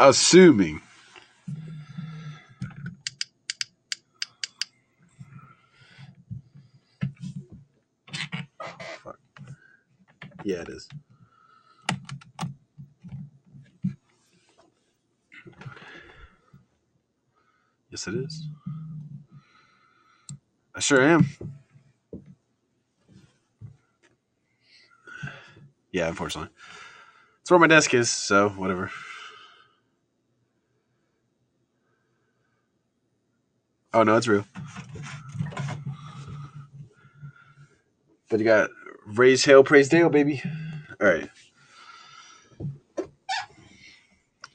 Assuming. Fuck. Yeah, it is. Yes, it is. I sure am. Yeah, unfortunately. It's where my desk is, so whatever. Oh, no, it's real. But you got raise hail, praise Dale, baby. All right.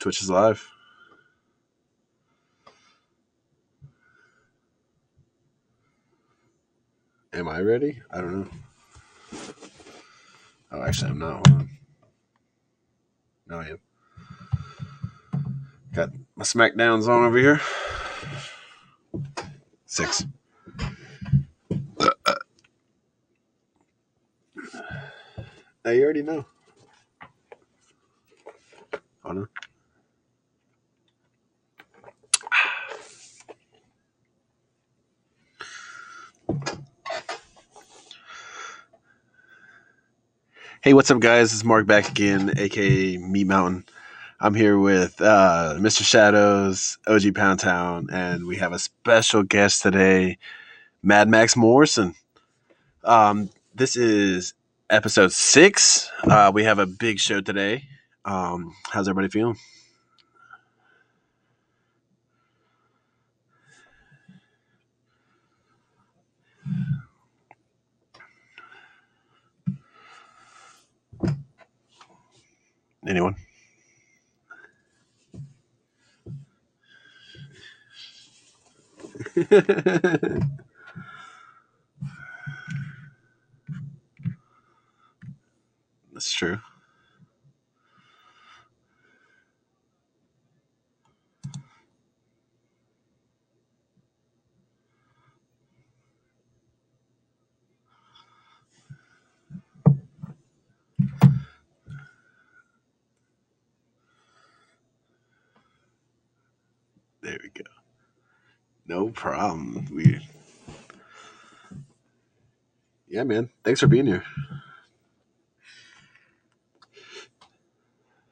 Twitch is live. Am I ready? I don't know. Oh, actually, I'm not. Hold on. No, I am. Got my SmackDowns on over here. 6. Now you already know. Oh no. Hey, what's up, guys? It's Mark back again, aka Meat Mountain. I'm here with Mr. Shadows, OG Pound Town, and we have a special guest today, Madd Maxx Morrison. This is episode 6. We have a big show today. How's everybody feeling? Anyone? That's true. There we go. No problem. Yeah, man. Thanks for being here.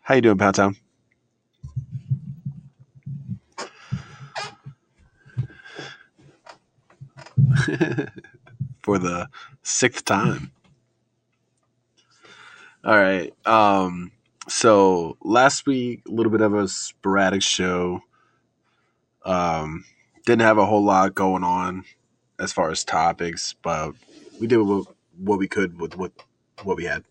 How you doing, Pound Town? For the 6th time. All right. So last week, a little bit of a sporadic show. Didn't have a whole lot going on as far as topics, but we did what we could with what we had.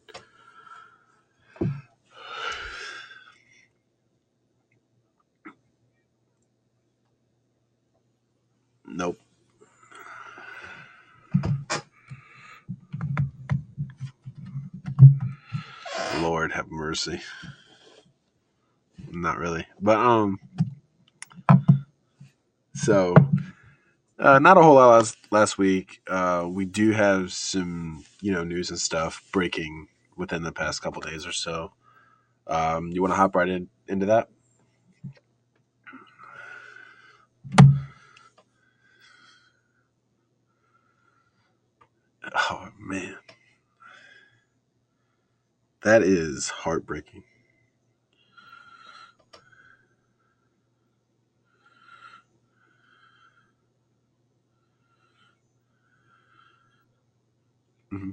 Nope. Lord have mercy. Not really, but so not a whole lot last week. We do have some news and stuff breaking within the past couple days or so. You want to hop right into that? Oh man, that is heartbreaking. Mm-hmm.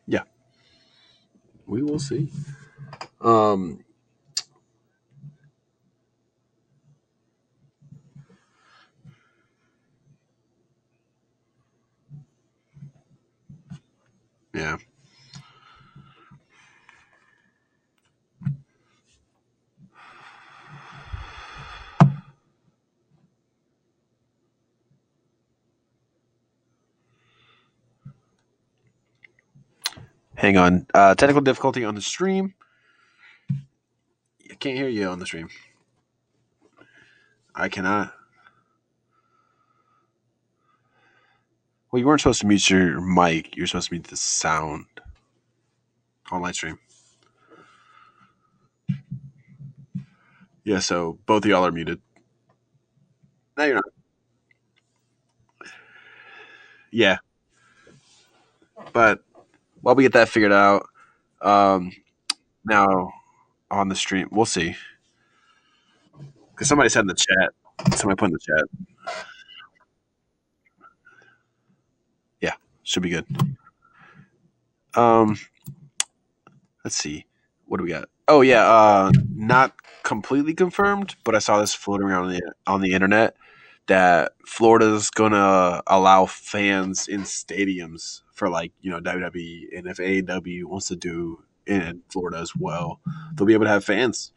Yeah, we will see. Um, yeah. Hang on. Technical difficulty on the stream. I can't hear you on the stream. I cannot. Well, you weren't supposed to mute your mic. You're supposed to mute the sound on live stream. Yeah, so both of y'all are muted. No, you're not. Yeah. But while we get that figured out, now on the stream, we'll see. Because somebody said in the chat. Somebody put in the chat. Yeah, should be good. Let's see. What do we got? Oh yeah, not completely confirmed, but I saw this floating around on the internet that Florida's gonna allow fans in stadiums for WWE, and if AEW wants to do in Florida as well, they'll be able to have fans.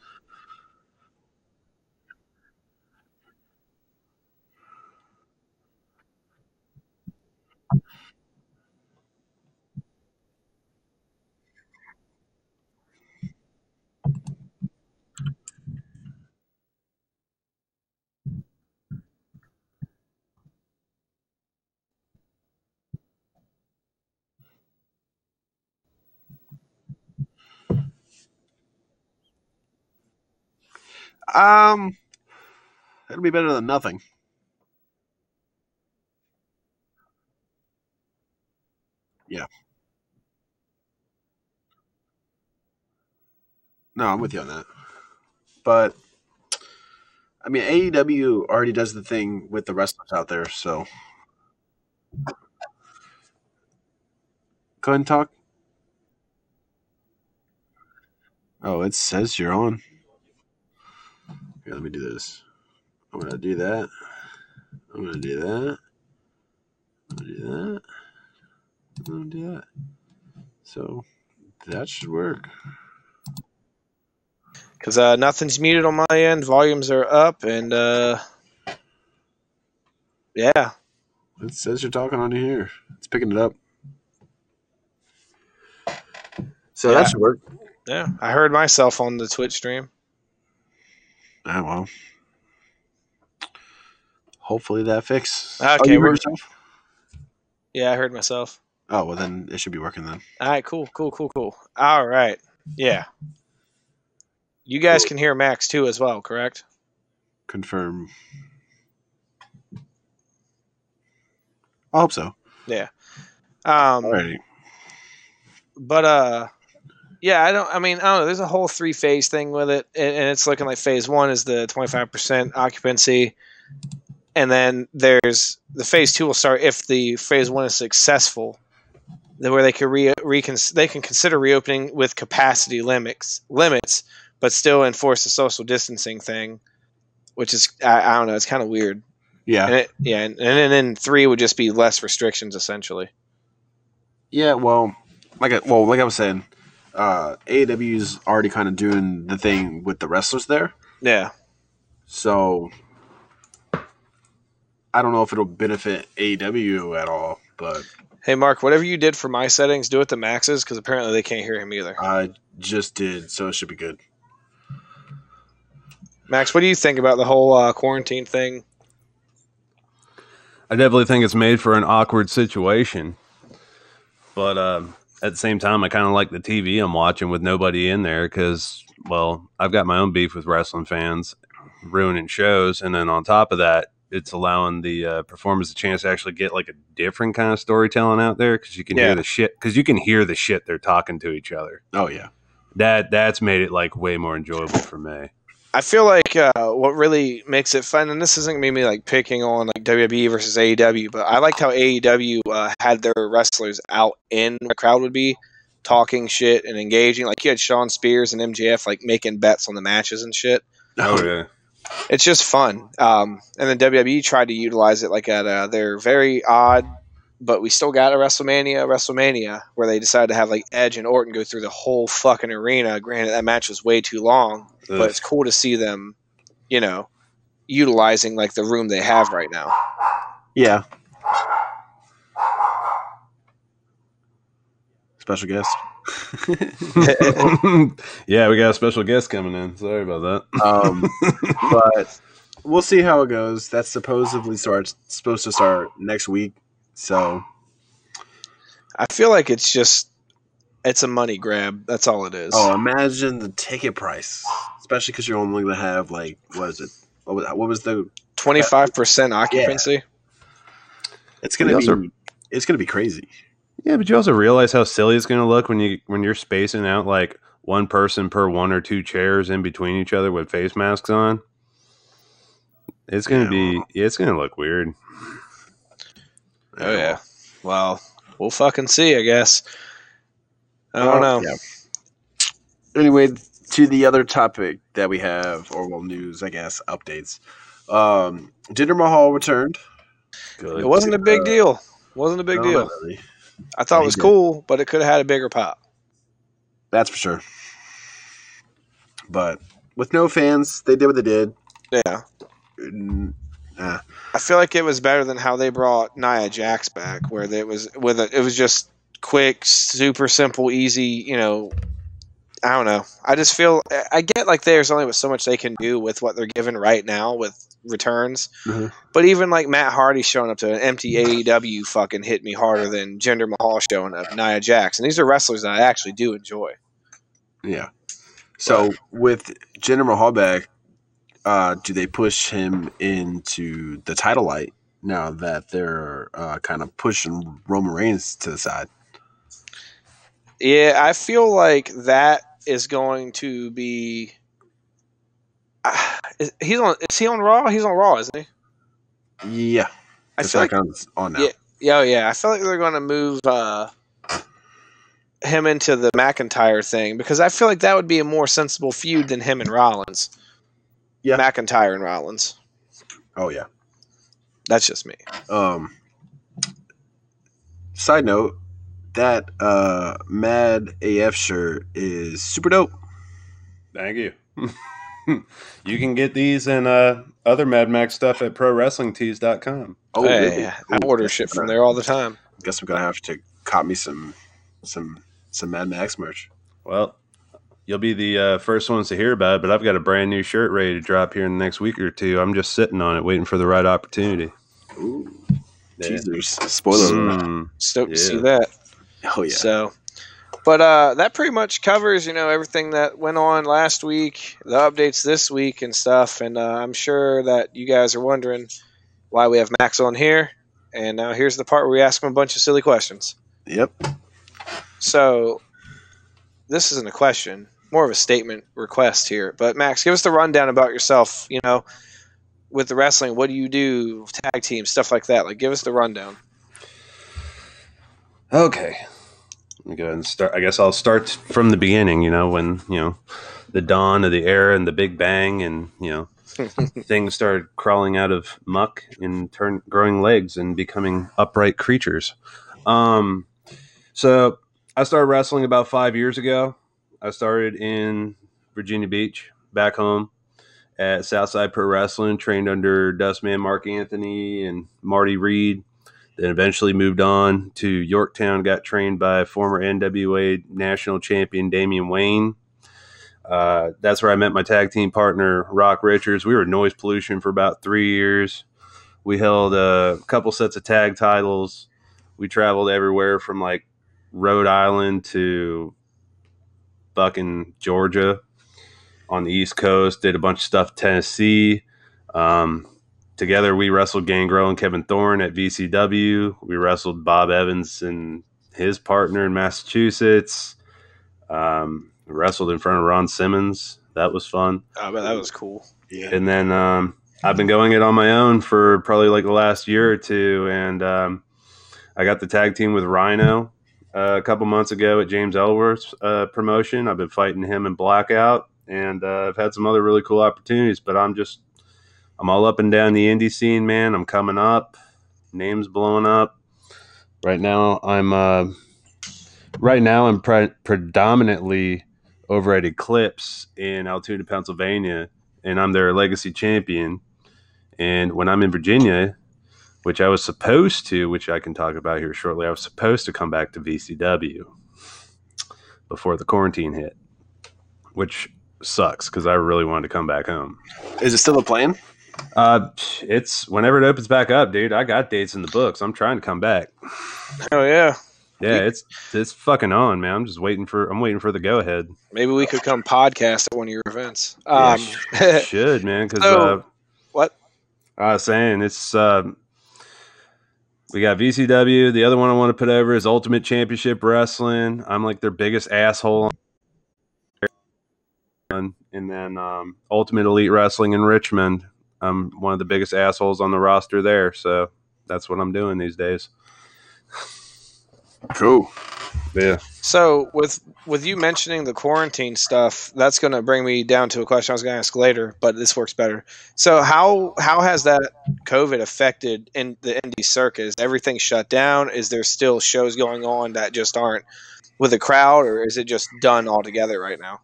Um, it'll be better than nothing. Yeah. No, I'm with you on that. But I mean, AEW already does the thing with the wrestlers out there, so go ahead and talk. Oh, it says you're on. Here, let me do this. I'm gonna do that. I'm gonna do that. I'm gonna do that. I'm gonna do that. So that should work. Because nothing's muted on my end. Volumes are up, and yeah. It says you're talking on here. It's picking it up. So Yeah. that should work. Yeah, I heard myself on the Twitch stream. Ah, well. Hopefully that fixes. Okay, you heard yourself? Yeah, I heard myself. Oh, well, then it should be working then. All right, cool. All right, yeah. You guys can hear Max too as well, correct? Confirm. I hope so. Yeah. Alrighty. But yeah, I don't know. There's a whole 3-phase thing with it, and it's looking like phase 1 is the 25% occupancy, and then there's the phase 2 will start if the phase 1 is successful, where they can they can consider reopening with capacity limits, but still enforce the social distancing thing, which is I don't know. It's kind of weird. Yeah. And then 3 would just be less restrictions essentially. Yeah. Well, like I was saying, AEW's already kind of doing the thing with the wrestlers there. Yeah. So I don't know if it'll benefit AEW at all, but hey, Mark, whatever you did for my settings, do it to Max's because apparently they can't hear him either. I just did, so it should be good. Max, what do you think about the whole quarantine thing? I definitely think it's made for an awkward situation. But at the same time, I kind of like the TV I'm watching with nobody in there because, well, I've got my own beef with wrestling fans ruining shows. And then on top of that, it's allowing the performers a chance to actually get like a different kind of storytelling out there because you can hear the shit. Because you can hear the shit they're talking to each other. Oh, yeah. That's made it like way more enjoyable for me. I feel like what really makes it fun, and this isn't maybe like picking on like WWE versus AEW, but I liked how AEW had their wrestlers out in where the crowd would be, talking shit and engaging. Like you had Shawn Spears and MJF like making bets on the matches and shit. Oh yeah, it's just fun. And then WWE tried to utilize it like at their very odd, but we still got a WrestleMania where they decided to have like Edge and Orton go through the whole fucking arena. Granted, that match was way too long. But it's cool to see them, utilizing like the room they have right now. Yeah. special guest. Yeah, we got a special guest coming in. Sorry about that. But we'll see how it goes. That's supposedly supposed to start next week. So I feel like it's a money grab. That's all it is. oh, imagine the ticket price, especially because you're only going to have like what is it? What was the 25% occupancy? Yeah. It's gonna be crazy. Yeah, but you also realize how silly it's going to look when you're spacing out like one person per one or two chairs in between each other with face masks on. It's going to look weird. Oh yeah. Well, we'll fucking see, I guess. I don't know. Yeah. Anyway, to the other topic that we have, or well, news, I guess, updates. Jinder Mahal returned. Good. It wasn't a big deal. Wasn't a big deal. Not really. I thought it was cool, but it could have had a bigger pop. That's for sure. But with no fans, they did what they did. Yeah. I feel like it was better than how they brought Nia Jax back, where it was just quick, super simple, easy. You know, I don't know. I just feel I get like there's only so much they can do with what they're given right now with returns. Mm-hmm. But even like Matt Hardy showing up to an empty AEW fucking hit me harder than Jinder Mahal showing up, Nia Jax. And these are wrestlers that I actually do enjoy. Yeah. So with Jinder Mahal back, do they push him into the title light now that they're kind of pushing Roman Reigns to the side? Yeah, I feel like that is going to be. Is he on Raw? He's on Raw, isn't he? Yeah, I feel like on now. Yeah. I feel like they're going to move him into the McIntyre thing because I feel like that would be a more sensible feud than him and Rollins. Yeah, McIntyre and Rollins. Oh yeah, that's just me. Side note. That Mad AF shirt is super dope. Thank you. You can get these and other Madd Maxx stuff at ProWrestlingTees.com. Oh, hey, really? I order shit from there all the time. I guess I'm gonna have to cop me some Madd Maxx merch. Well, you'll be the first ones to hear about it, but I've got a brand new shirt ready to drop here in the next week or two. I'm just sitting on it, waiting for the right opportunity. Ooh, teasers, spoilers. Stoked to see that. Oh yeah. So, but that pretty much covers, everything that went on last week, the updates this week and stuff. And I'm sure that you guys are wondering why we have Max on here. And now here's the part where we ask him a bunch of silly questions. Yep. So this isn't a question, more of a statement request here. But Max, give us the rundown about yourself. With the wrestling, what do you do? Tag team, stuff like that. Like, give us the rundown. Okay. Let me go ahead and start. I guess I'll start from the beginning, when, the dawn of the era and the Big Bang and, things started crawling out of muck and growing legs and becoming upright creatures. So I started wrestling about 5 years ago. I started in Virginia Beach, back home at Southside Pro Wrestling, trained under Dustman Mark Anthony and Marty Reed. Then eventually moved on to Yorktown, got trained by former NWA national champion Damian Wayne. That's where I met my tag team partner, Rock Richards. We were Noise Pollution for about 3 years. We held a couple sets of tag titles. We traveled everywhere from like Rhode Island to fucking Georgia on the East Coast. Did a bunch of stuff in Tennessee. Together, we wrestled Gangrel and Kevin Thorne at VCW. We wrestled Bob Evans and his partner in Massachusetts. Wrestled in front of Ron Simmons. That was fun. Oh, but that was cool. Yeah. And then I've been going it on my own for probably like the last year or two. And I got the tag team with Rhino a couple months ago at James Ellsworth's promotion. I've been fighting him in Blackout. And I've had some other really cool opportunities, but I'm all up and down the indie scene, man. I'm coming up. Name's blowing up. Right now, I'm predominantly over at Eclipse in Altoona, Pennsylvania, and I'm their legacy champion. And when I'm in Virginia, which I was supposed to, which I can talk about here shortly, I was supposed to come back to VCW. before the quarantine hit, which sucks because I really wanted to come back home. Is it still a plan? It's whenever it opens back up, dude. I got dates in the books. I'm trying to come back. Oh yeah. Yeah, it's fucking on, man. I'm waiting for the go ahead. Maybe we could come podcast at one of your events. Should, man, because So, what? I was saying it's we got VCW. The other one I want to put over is Ultimate Championship Wrestling. I'm like their biggest asshole. And then Ultimate Elite Wrestling in Richmond. I'm one of the biggest assholes on the roster there, so that's what I'm doing these days. Cool. Yeah. So with you mentioning the quarantine stuff, that's going to bring me down to a question I was going to ask later, but this works better. So how has that COVID affected in the indie circuit? Is everything shut down? Is there still shows going on that just aren't with a crowd, or is it just done altogether right now?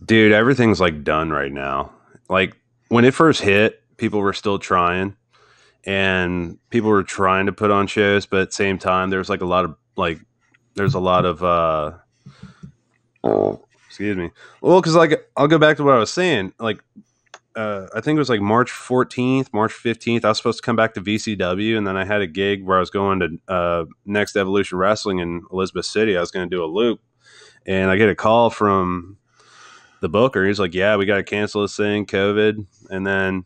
Dude, everything's like done right now. Like when it first hit, people were still trying and people were trying to put on shows, but at the same time, there's a lot of excuse me. Well, because like I'll go back to what I was saying. Like I think it was like March 14th, March 15th. I was supposed to come back to VCW, and then I had a gig where I was going to Next Evolution Wrestling in Elizabeth City. I was going to do a loop, and I get a call from the booker. He's like, "Yeah, we got to cancel this thing, COVID." And then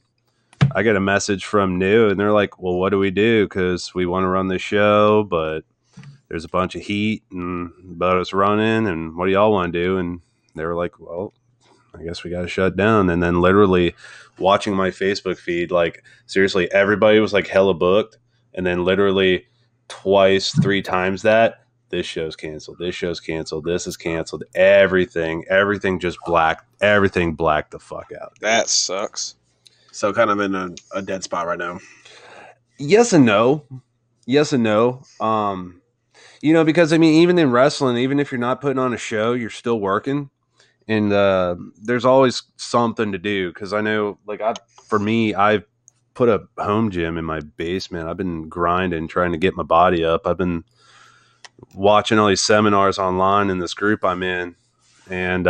I get a message from New, and they're like, "Well, what do we do? Because we want to run this show, but there's a bunch of heat and about us running, and what do y'all want to do?" And they were like, "Well, I guess we got to shut down." And then literally watching my Facebook feed, like seriously, everybody was like hella booked. And then literally twice, 3 times that, this show's canceled. This show's canceled. This is canceled. Everything just everything blacked the fuck out. That sucks. So kind of in a dead spot right now. Yes and no. You know, because I mean, even in wrestling, even if you're not putting on a show, you're still working. And there's always something to do, because I know, like, I've put a home gym in my basement. I've been grinding, trying to get my body up. I've been watching all these seminars online in this group I'm in, and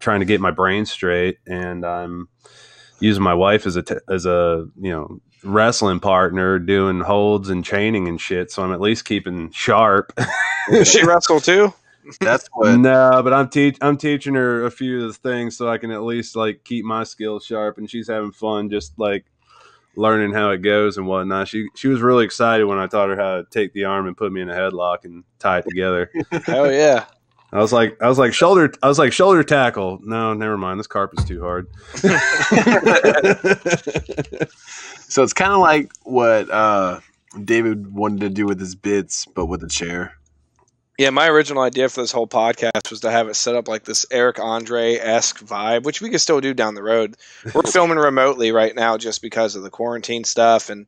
trying to get my brain straight. And I'm using my wife as a wrestling partner, doing holds and chaining and shit. So I'm at least keeping sharp. Does she wrestle too? That's what. No, but I'm teaching her a few of the things so I can at least like keep my skills sharp, and she's having fun just like learning how it goes and whatnot. She was really excited when I taught her how to take the arm and put me in a headlock and tie it together. Hell yeah. I was like shoulder tackle. No, never mind. This carpet's too hard. So it's kind of like what David wanted to do with his bits, but with a chair. Yeah, my original idea for this whole podcast was to have it set up like this Eric Andre-esque vibe, which we could still do down the road. We're filming remotely right now just because of the quarantine stuff, and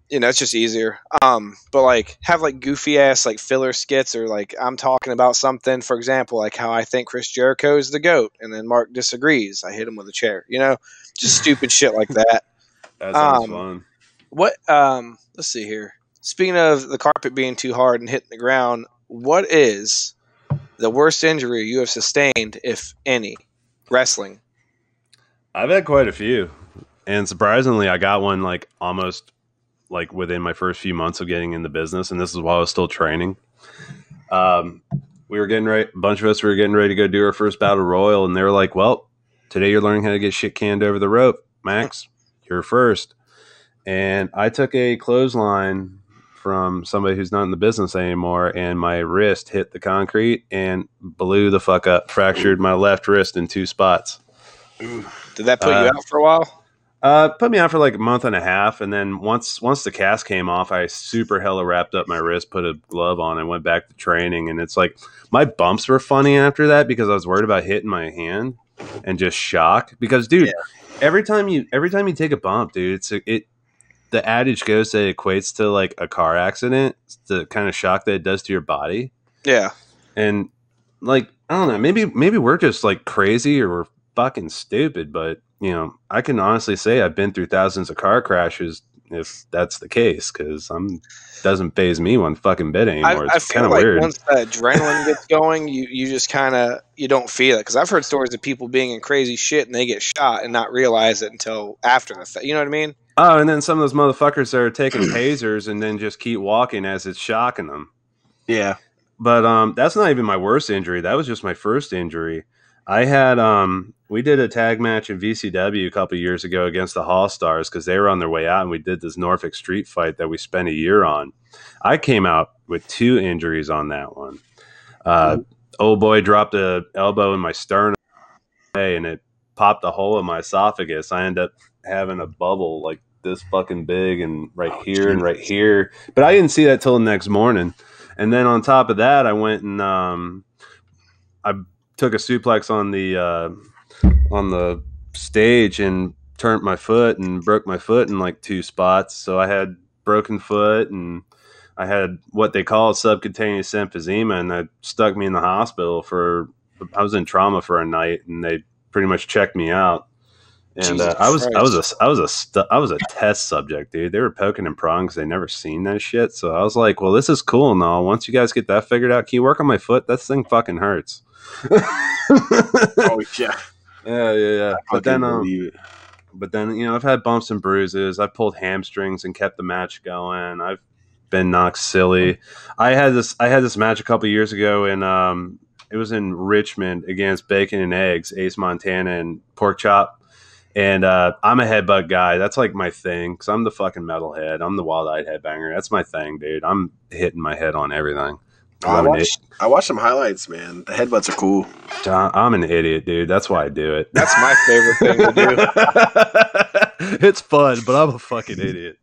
it's just easier. But like have like goofy ass like filler skits, or like I'm talking about something, for example, like how I think Chris Jericho is the GOAT, and then Mark disagrees. I hit him with a chair, just stupid shit like that. That sounds fun. Let's see here. Speaking of the carpet being too hard and hitting the ground, what is the worst injury you have sustained, if any, wrestling? I've had quite a few, and surprisingly, I got one like almost like within my first few months of getting in the business, and this is while I was still training. We were getting ready. A bunch of us were getting ready to go do our first battle royal, and they were like, "Well, today you're learning how to get shit canned over the rope, Max. You're first." And I took a clothesline from somebody who's not in the business anymore, and my wrist hit the concrete and blew the fuck up. Fractured my left wrist in 2 spots. Did that put you out for a while? Put me out for like a month and a half, and then once the cast came off, I super hella wrapped up my wrist, put a glove on, and went back to training. And it's like my bumps were funny after that because I was worried about hitting my hand and just shock. Because dude, every time you take a bump, dude, the adage goes that it equates to like a car accident, the kind of shock that it does to your body. Yeah. And like, I don't know, maybe we're just like crazy or we're fucking stupid, but I can honestly say I've been through thousands of car crashes if that's the case, because doesn't phase me one fucking bit anymore. I It's feel kind of like weird. once that adrenaline gets going, you just kind of you don't feel it, because I've heard stories of people being in crazy shit and they get shot and not realize it until after the fact. You know what I mean? Oh, and then some of those motherfuckers that are taking tasers and then just keep walking as it's shocking them. Yeah. But that's not even my worst injury. That was just my first injury. I had we did a tag match in VCW a couple of years ago against the Hall Stars because they were on their way out, and we did this Norfolk street fight that we spent a year on. I came out with 2 injuries on that one. Old boy dropped a elbow in my sternum and it popped a hole in my esophagus. I ended up having a bubble like this fucking big and right here and right here. But I didn't see that till the next morning. And then on top of that, I went and I took a suplex on the stage and turned my foot and broke my foot in like 2 spots. So I had broken foot and I had what they call subcutaneous emphysema, and that stuck me in the hospital I was in trauma for a night, and they pretty much checked me out. And I was a test subject, dude. They were poking and prodding because they never seen that shit. So I was like, well, this is cool and all. Once you guys get that figured out, can you work on my foot? That thing fucking hurts. Oh yeah. Yeah. But then I've had bumps and bruises. I've pulled hamstrings and kept the match going. I've been knocked silly. I had this match a couple years ago, and it was in Richmond against Bacon and Eggs, Ace Montana and Pork Chop. And I'm a headbutt guy. That's like my thing, because I'm the fucking metalhead. I'm the wild-eyed headbanger. That's my thing, dude. I'm hitting my head on everything. I watched some highlights, man. The headbutts are cool. I'm an idiot, dude. That's why I do it. That's my favorite thing to do. It's fun, but I'm a fucking idiot.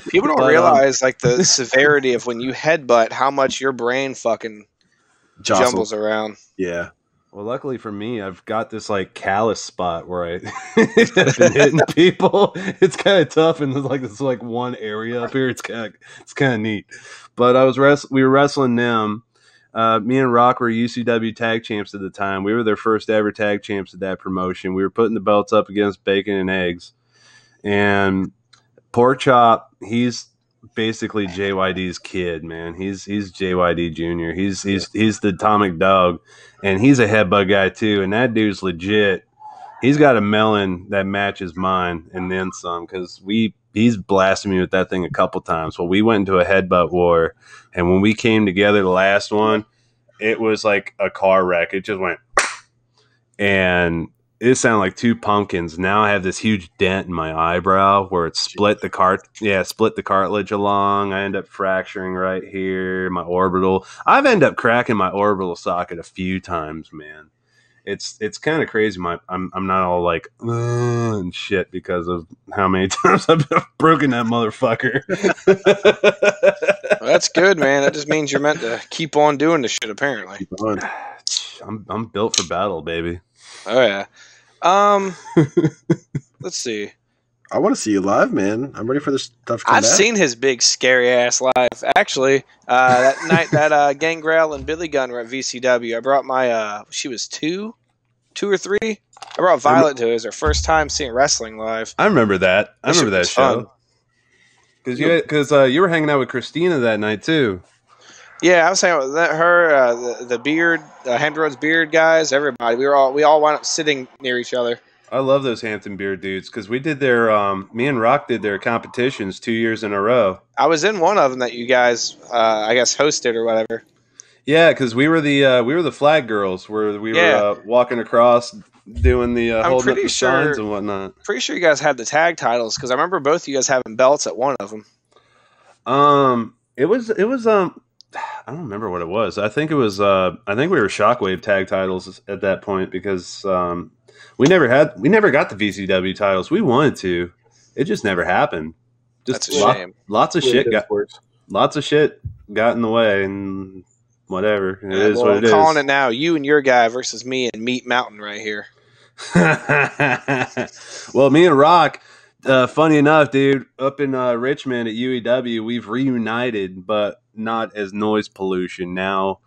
People don't realize like the severity of when you headbutt, how much your brain fucking jumbles around. Yeah. Well, luckily for me, I've got this like callus spot where I've been hitting people. It's kind of tough, and there's like this like one area up here. It's kind of neat. But we were wrestling them. Me and Rock were UCW tag champs at the time. We were their first ever tag champs at that promotion. We were putting the belts up against Bacon and Eggs, and Pork Chop, he's basically JYD's kid, man. He's JYD Jr. He's the atomic dog, and he's a headbutt guy too. And that dude's legit. He's got a melon that matches mine and then some, because he's blasted me with that thing a couple times. Well, we went into a headbutt war, and when we came together the last one, it was like a car wreck. It just went, and it sounded like 2 pumpkins. Now I have this huge dent in my eyebrow where it split the cartilage along. I end up fracturing right here, my orbital. I've ended up cracking my orbital socket a few times, man. It's kind of crazy. I'm not all like and shit because of how many times I've broken that motherfucker. Well, that's good, man. That just means you're meant to keep on doing this shit. Apparently, I'm built for battle, baby. Oh yeah. Let's see. I want to see you live, man. I'm ready for this stuff to come I've back. seen his big scary ass live. Actually, that night that Gangrel and Billy Gunn were at VCW, I brought my she was 2 or 3. I brought Violet to it. It was her first time seeing wrestling live. I remember that. I remember that show. Because you were hanging out with Christina that night too. Yeah, I was hanging with her, the beard, Hampton Roads beard guys, everybody. We all wound up sitting near each other. I love those Hampton Beard dudes because we did their me and Rock did their competitions 2 years in a row. I was in one of them that you guys, I guess, hosted or whatever. Yeah, because we were the flag girls where we were walking across doing the holding up the signs and whatnot. Pretty sure you guys had the tag titles because I remember both of you guys having belts at one of them. It was I don't remember what it was. I think it was I think we were Shockwave tag titles at that point because we never got the VCW titles. We wanted to. It just never happened. Just That's a shame. Lots of shit got in the way, and whatever. It is what it is. I'm calling it now. You and your guy versus me and Meat Mountain right here. Well, me and Rock, funny enough, dude, up in Richmond at UEW, we've reunited, but not as noise pollution. Now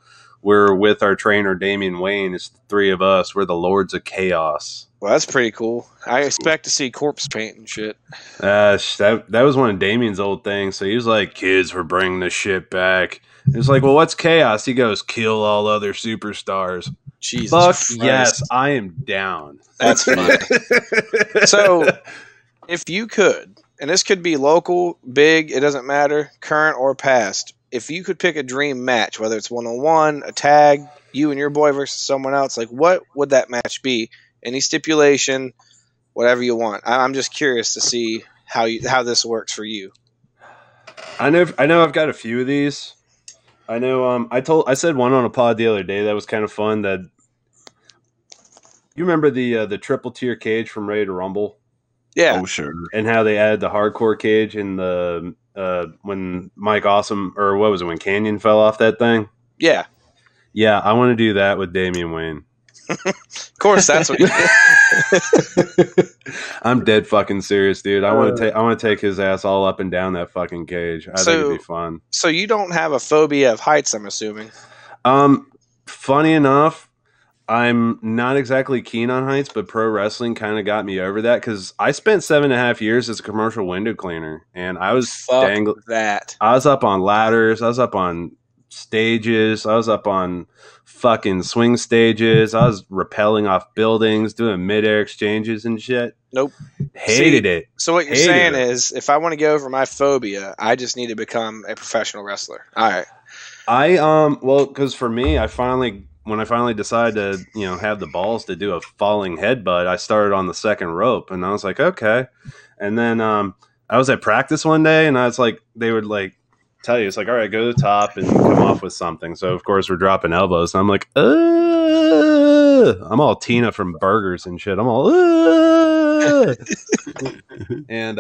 we're with our trainer Damian Wayne. It's the three of us. We're the Lords of Chaos. Well, that's pretty cool. I expect to see corpse paint and shit. That was one of Damien's old things. So he was like, "Kids, we're bringing this shit back." It's like, well, what's chaos? He goes, "Kill all other superstars." Jesus Fuck Christ. yes, I am down. That's funny. So, if you could, and this could be local, big, it doesn't matter, current or past, if you could pick a dream match, whether it's one-on-one, a tag, you and your boy versus someone else, like what would that match be? Any stipulation, whatever you want. I'm just curious to see how this works for you. I know I've got a few of these. I know I said one on a pod the other day that was kind of fun. That you remember the triple tier cage from Ready to Rumble? Yeah. Oh sure. And how they added the hardcore cage in the when Mike Awesome, or what was it, when Canyon fell off that thing? Yeah. Yeah, I want to do that with Damian Wayne. Of course, that's what you I'm dead fucking serious, dude. I want to take his ass all up and down that fucking cage. I think it'd be fun. So you don't have a phobia of heights, I'm assuming. Funny enough, I'm not exactly keen on heights, but pro wrestling kind of got me over that because I spent 7.5 years as a commercial window cleaner, and I was that. I was up on ladders. I was up on stages. I was up on fucking swing stages. I was rappelling off buildings, doing midair exchanges and shit. Nope. Hated it. So what you're saying is, if I want to get over my phobia, I just need to become a professional wrestler. All right. Well, because for me, when I finally decided to, have the balls to do a falling headbutt, I started on the second rope, and I was like, okay. And then I was at practice one day, and I was like, they would like tell you, it's like, all right, go to the top and come off with something. So of course we're dropping elbows, and I'm like, I'm all Tina from Burgers and shit. I'm all, and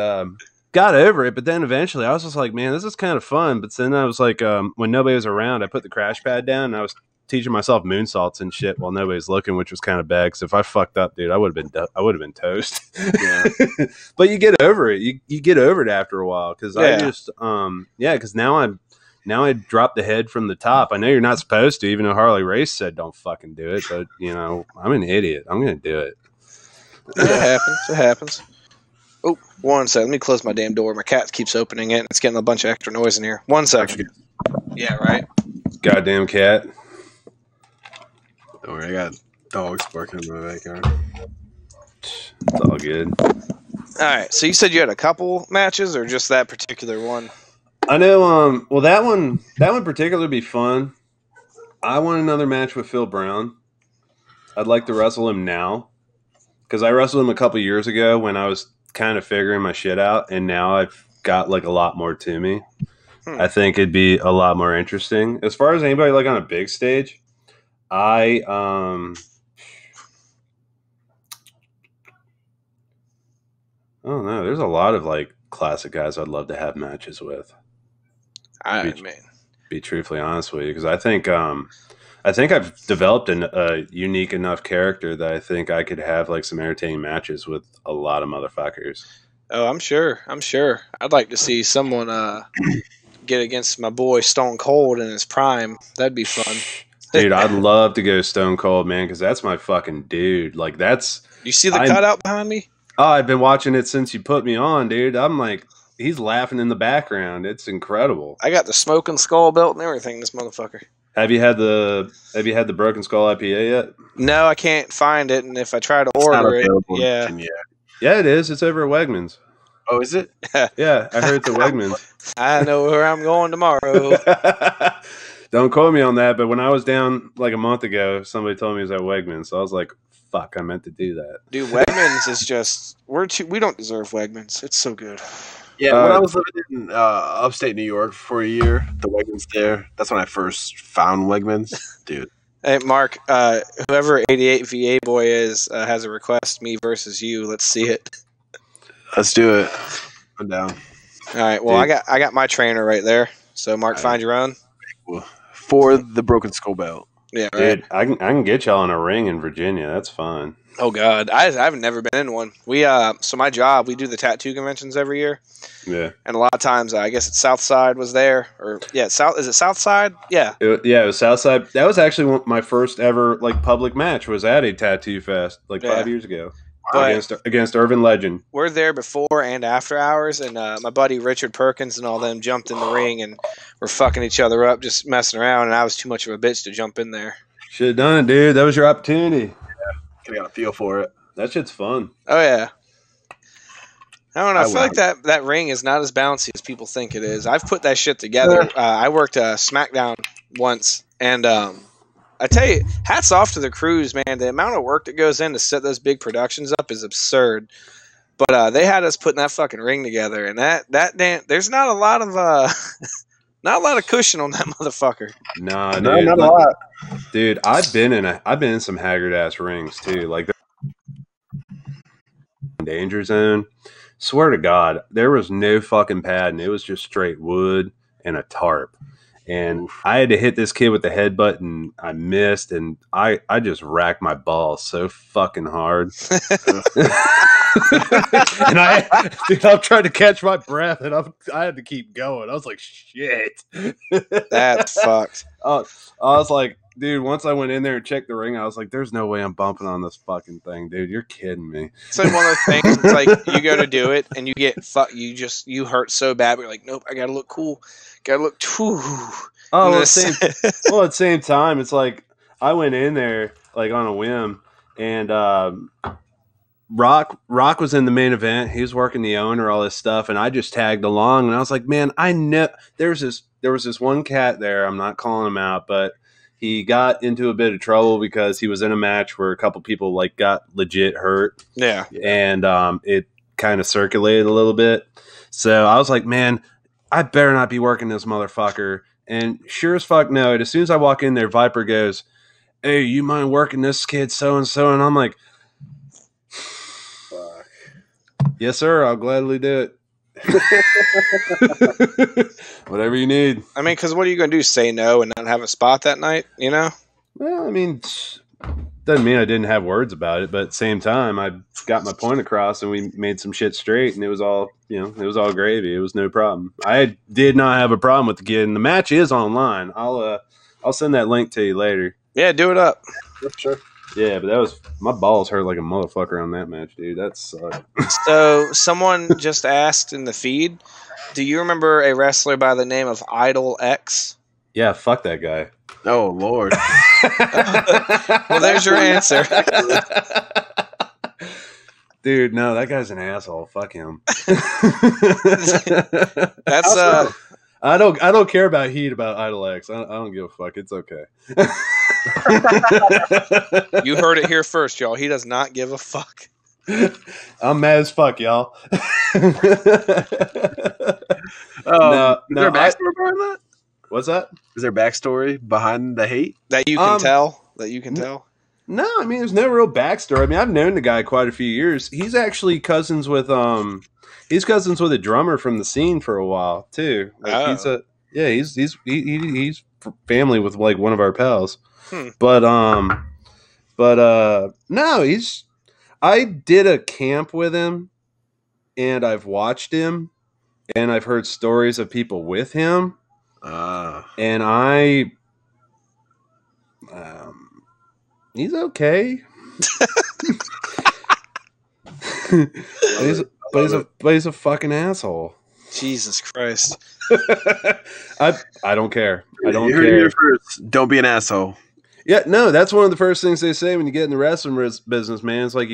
got over it. But then eventually I was just like, man, this is kind of fun. But then I was like, when nobody was around, I put the crash pad down, and I was teaching myself moonsaults and shit while nobody's looking, which was kind of bad. Because if I fucked up, dude, I would have been toast. Yeah. But you get over it. You get over it after a while. Because I just because now I drop the head from the top. I know you're not supposed to, even though Harley Race said don't fucking do it. But I'm an idiot. I'm gonna do it. It happens. Oh, 1 second. Let me close my damn door. My cat keeps opening it. It's getting a bunch of extra noise in here. 1 second. Yeah, right. Goddamn cat. Don't worry, I got dogs barking in my backyard. It's all good. All right. So you said you had a couple matches, or just that particular one? I know. Well, that one particularly would be fun. I want another match with Phil Brown. I'd like to wrestle him now because I wrestled him a couple years ago when I was kind of figuring my shit out, and now I've got like a lot more to me. I think it'd be a lot more interesting. As far as anybody like on a big stage, I don't know. There's a lot of like classic guys I'd love to have matches with. Be truthfully honest with you, because I think I've developed a unique enough character that I think I could have like some entertaining matches with a lot of motherfuckers. Oh, I'm sure. I'd like to see someone get against my boy Stone Cold in his prime. That'd be fun. Dude, I'd love to go Stone Cold, man, because that's my fucking dude. Like, You see the cutout behind me? Oh, I've been watching it since you put me on, dude. I'm like, he's laughing in the background. It's incredible. I got the Smoking Skull belt and everything, this motherfucker. Have you had the Broken Skull IPA yet? No, I can't find it, and if I try to order it, Yeah, it is. It's over at Wegmans. Oh, is it? Yeah, I heard it's at Wegmans. I know where I'm going tomorrow. Don't quote me on that, but when I was down like a month ago, somebody told me it was at Wegmans, so I was like, fuck, I meant to do that. Dude, Wegmans is just we don't deserve Wegmans. It's so good. Yeah, when I was living in upstate New York for a year, the Wegmans there, that's when I first found Wegmans. Dude. Hey, Mark, whoever 88 VA boy is has a request, me versus you. Let's see it. Let's do it. I'm down. All right, well, dude. I got my trainer right there. So, Mark, find your own. For the Broken Skull belt. Yeah, right. Dude, I can get y'all in a ring in Virginia. That's fine. Oh God, I've never been in one. We so my job, we do the tattoo conventions every year. Yeah. And a lot of times, I guess it's Southside was there, or yeah, South. Is it Southside? Yeah, It was Southside. That was actually my first ever like public match. Was at a tattoo fest like 5 years ago against Urban Legend. We're there before and after hours, and my buddy Richard Perkins and all them jumped in the ring and were fucking each other up, just messing around. And I was too much of a bitch to jump in there. Should have done it, dude. That was your opportunity. Could have got a feel for it. That shit's fun. Oh yeah. I don't know. I feel like that ring is not as bouncy as people think it is. I've put that shit together. I worked SmackDown once, and I tell you, hats off to the crews, man. The amount of work that goes in to set those big productions up is absurd. But they had us putting that fucking ring together, and that damn, there's not a lot of not a lot of cushion on that motherfucker. Nah, dude. No, not a lot. Dude, I've been in some haggard ass rings too, like the danger zone. Swear to God, there was no fucking padding. It was just straight wood and a tarp. And I had to hit this kid with the headbutt, and I missed, and I just racked my balls so fucking hard. And I'm trying to catch my breath, and I had to keep going. I was like, shit. That's fucked. I was like, dude, once I went in there and checked the ring, I was like, there's no way I'm bumping on this fucking thing, dude. You're kidding me. It's like one of those things. It's like you go to do it and you get you hurt so bad, but you're like, nope, I gotta look cool. Gotta look too. Oh, at the same time, it's like I went in there like on a whim, and Rock was in the main event. He was working the owner, all this stuff, and I just tagged along. And I was like, man, I know there was this one cat there. I'm not calling him out, but he got into a bit of trouble because he was in a match where a couple people like got legit hurt. Yeah, and it kind of circulated a little bit. So I was like, man, I better not be working this motherfucker. And sure as fuck, no. As soon as I walk in there, Viper goes, hey, you mind working this kid so-and-so? And I'm like, fuck. Yes, sir. I'll gladly do it. Whatever you need. I mean, because what are you going to do? Say no and not have a spot that night, you know? Well, I mean, doesn't mean I didn't have words about it, but at the same time, I got my point across and we made some shit straight, and it was all, it was all gravy. It was no problem. I did not have a problem with the kid, and the match is online. I'll send that link to you later. Yeah, do it up. Sure. Yeah, but my balls hurt like a motherfucker on that match, dude. That sucked. So someone just asked in the feed, do you remember a wrestler by the name of Idol X? Yeah, fuck that guy. Oh, Lord. Well, there's your answer. Dude, no, that guy's an asshole. Fuck him. That's I don't care about heat about Idol X. I don't give a fuck. It's okay. You heard it here first, y'all. He does not give a fuck. I'm mad as fuck, y'all. Is there a backstory behind that? What's that? Is there backstory behind the hate? That you can tell? That you can tell? No, I mean, there's no real backstory. I mean, I've known the guy quite a few years. He's actually cousins with a drummer from the scene for a while too. Like he's family with like one of our pals. But no, I did a camp with him, and I've watched him, and I've heard stories of people with him. And he's okay. But he's a fucking asshole. Jesus Christ. I don't care. I don't care. Here first. Don't be an asshole. Yeah, no, that's one of the first things they say when you get in the wrestling business, man. It's like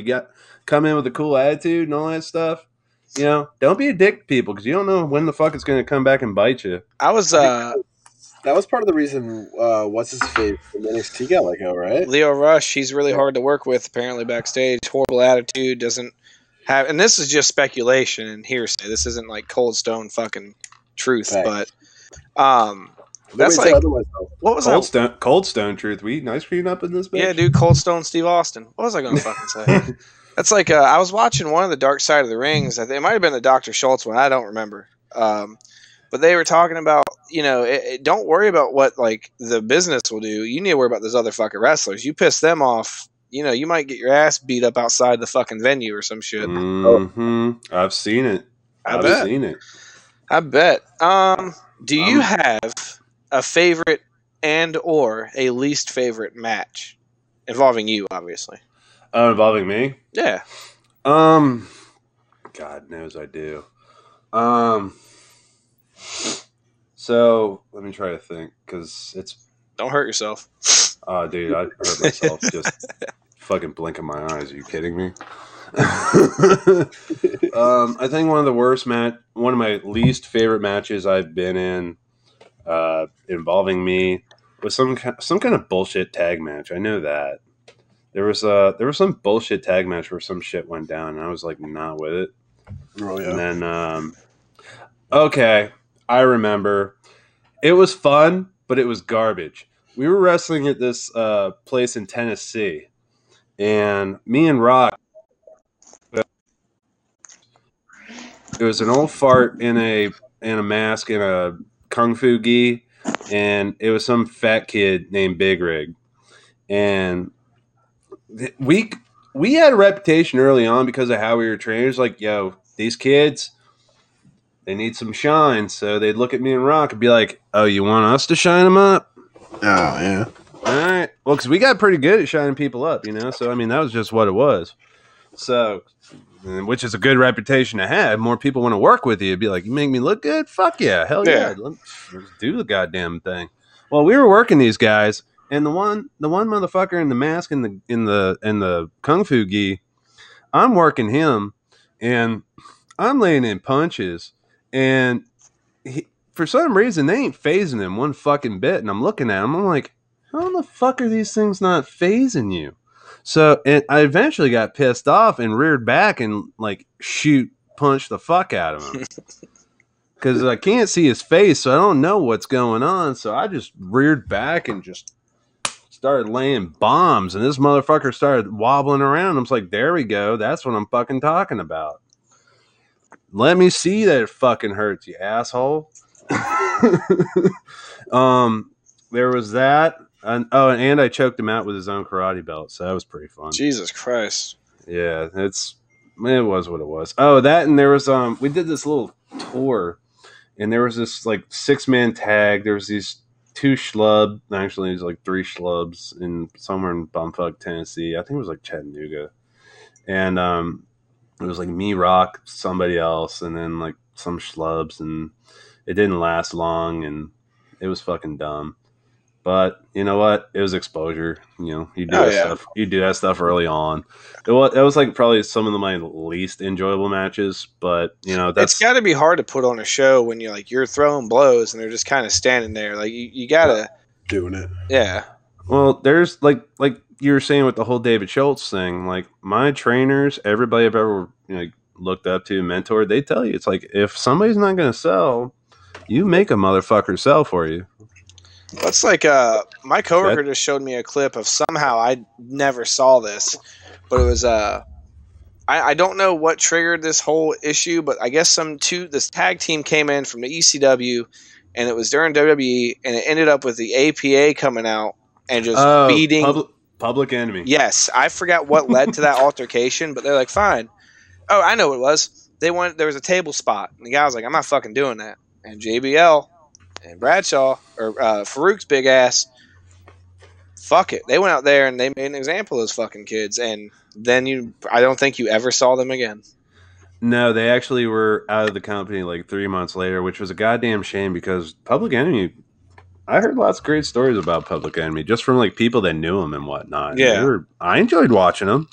come in with a cool attitude and all that stuff. Don't be a dick to people, because you don't know when the fuck it's going to come back and bite you. I was that was part of the reason what's his face from NXT got let go, right? Leo Rush. He's really hard to work with apparently backstage. Horrible attitude. Doesn't have, and this is just speculation and hearsay. This isn't like cold stone fucking truth, but that's like what was Cold Stone truth. We eating ice cream up in this bitch? Yeah, dude. Cold Stone Steve Austin. What was I going to fucking say? That's like I was watching one of the Dark Side of the Rings. I think it might have been the Dr. Schultz one. I don't remember. But they were talking about, don't worry about what like the business will do. You need to worry about those other fucking wrestlers. You piss them off, you might get your ass beat up outside the fucking venue or some shit. Mm-hmm. I've seen it. I've seen it. I bet. Do you have a favorite and or a least favorite match involving you, obviously? Involving me? Yeah. God knows I do. So let me try to think, because it's. Don't hurt yourself. Oh, dude, I hurt myself just fucking blinking my eyes. Are you kidding me? I think one of my least favorite matches I've been in, involving me, was some kind of bullshit tag match. I know that there was some bullshit tag match where some shit went down, and I was like not with it. Oh yeah. And then okay, I remember. It was fun, but it was garbage. We were wrestling at this place in Tennessee, and me and Rock. It was an old fart in a mask and a kung fu gi, and it was some fat kid named Big Rig. And we had a reputation early on because of how we were trained. It was like, yo, these kids, they need some shine. So they'd look at me and Rock and be like, oh, you want us to shine them up? Oh, yeah. All right. Well, because we got pretty good at shining people up, So, I mean, that was just what it was. So, which is a good reputation to have. More people want to work with you. It'd be like, you make me look good? Fuck yeah. Hell yeah. Let's do the goddamn thing. Well, we were working these guys, and the one motherfucker in the mask and the kung fu gi, I'm working him, and I'm laying in punches, and for some reason they ain't phasing him one fucking bit. And I'm looking at him, I'm like, how the fuck are these things not phasing you? So I eventually got pissed off and reared back and like punch the fuck out of him. Because I can't see his face, so I don't know what's going on. So I just reared back and just started laying bombs. And this motherfucker started wobbling around. I was like, there we go. That's what I'm fucking talking about. Let me see that it fucking hurts, you asshole. There was that. And I choked him out with his own karate belt, so that was pretty fun. Jesus Christ. Yeah, it was what it was. Oh, that, and there was we did this little tour, and there was this like 6-man tag. There was these 2 schlubs, actually there's like 3 schlubs somewhere in bumfuck Tennessee. I think it was like Chattanooga. And it was like me, Rock, somebody else, and then like some schlubs, and it didn't last long, and it was fucking dumb. But you know what? It was exposure. You do stuff. You do that stuff early on. It was like probably some of my least enjoyable matches. But it's got to be hard to put on a show when you're throwing blows and they're just kind of standing there. Like you gotta doing it. Yeah. Well, there's like you were saying with the whole David Schultz thing. Like my trainers, everybody I've ever looked up to, mentored, they tell you it's like if somebody's not going to sell, you make a motherfucker sell for you. That's like my coworker just showed me a clip of somehow I never saw this, but it was I don't know what triggered this whole issue, but I guess this tag team came in from the ECW, and it was during WWE, and it ended up with the APA coming out and just beating Public Enemy. Yes, I forgot what led to that altercation, but they're like, fine. Oh, I know what it was. There was a table spot, and the guy was like, I'm not fucking doing that. And JBL and Bradshaw, or Farouk's big ass, fuck it. They went out there and they made an example of those fucking kids, and then I don't think you ever saw them again. No, they actually were out of the company like 3 months later, which was a goddamn shame because Public Enemy, I heard lots of great stories about Public Enemy just from like people that knew them and whatnot. Yeah. I enjoyed watching them.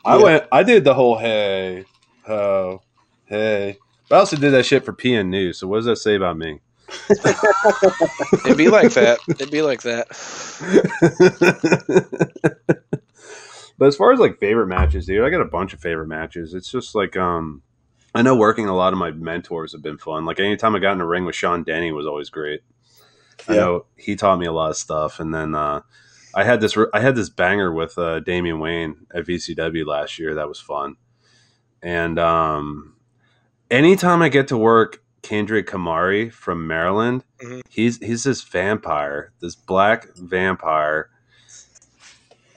Yeah. I did the whole hey, ho, hey. But I also did that shit for PN News, so what does that say about me? It'd be like that. But as far as like favorite matches, dude, I got a bunch of favorite matches. It's just like I know working a lot of my mentors have been fun. Like anytime I got in a ring with Sean Denny was always great. Yeah. I know he taught me a lot of stuff, and then I had this banger with Damian Wayne at VCW last year that was fun. And anytime I get to work Kendrick Kamari from Maryland. Mhm. He's this vampire, this black vampire.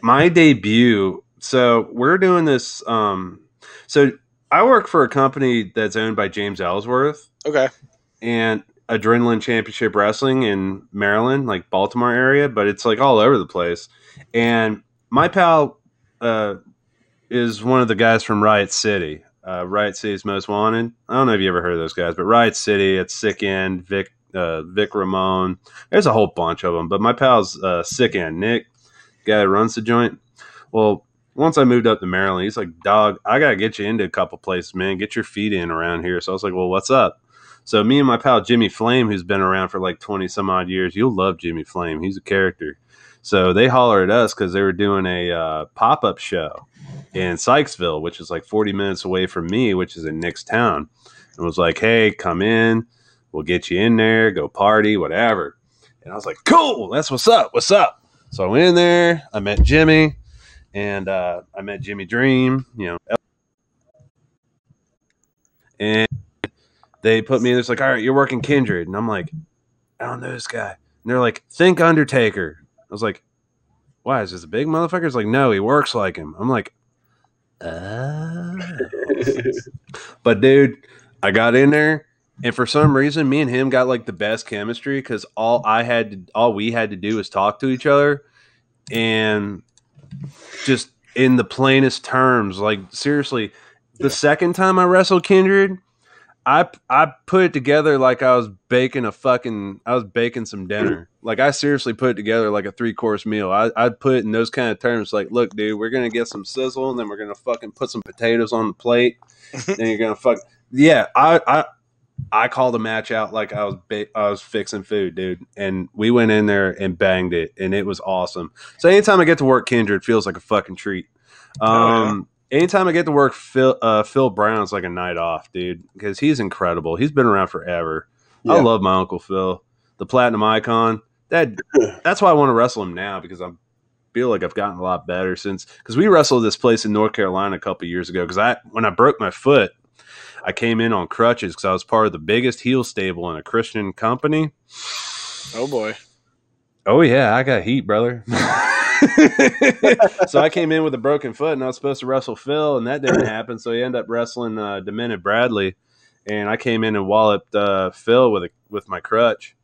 My debut. So we're doing this. So I work for a company that's owned by James Ellsworth. Okay. And Adrenaline Championship Wrestling in Maryland, like Baltimore area, but it's like all over the place. And my pal is one of the guys from Riot City. Riot City's Most Wanted. I don't know if you ever heard of those guys, but Riot City, it's Sick End, Vic Ramon. There's a whole bunch of them, but my pal's Sick End, Nick, guy that runs the joint. Well, once I moved up to Maryland, he's like, dog, I got to get you into a couple places, man. Get your feet in around here. So I was like, well, what's up? So me and my pal Jimmy Flame, who's been around for like 20 some odd years, you'll love Jimmy Flame. He's a character. So they hollered at us because they were doing a pop-up show in Sykesville, which is like 40 minutes away from me, which is in Nick's town. And was like, hey, come in. We'll get you in there. Go party, whatever. And I was like, cool. That's what's up. What's up? So I went in there. I met Jimmy. And I met Jimmy Dream, and they put me in. It's like, all right, you're working Kindred. And I'm like, I don't know this guy. And they're like, think Undertaker. I was like, why? Is this a big motherfucker? It's like, no, he works like him. I'm like, but dude, I got in there, and for some reason, me and him got like the best chemistry because all we had to do was talk to each other, and just in the plainest terms, like seriously, the second time I wrestled Kindred, I put it together like I was baking some dinner. Like I seriously put it together like a 3-course meal. I'd put it in those kind of terms. Like, look, dude, we're gonna get some sizzle, and then we're gonna fucking put some potatoes on the plate, and you're gonna yeah. I called the match out like I was fixing food, dude. And we went in there and banged it, and it was awesome. So anytime I get to work Kindred, it feels like a fucking treat. Anytime I get to work Phil Brown's like a night off, dude, because he's incredible. He's been around forever. Yeah. I love my Uncle Phil, the Platinum Icon. That's why I want to wrestle him now, because I feel like I've gotten a lot better because we wrestled this place in North Carolina a couple years ago. Because when I broke my foot, I came in on crutches because I was part of the biggest heel stable in a Christian company. Oh, boy. Oh, yeah. I got heat, brother. So I came in with a broken foot, and I was supposed to wrestle Phil, and that didn't happen. So he ended up wrestling Demented Bradley, and I came in and walloped Phil with my crutch.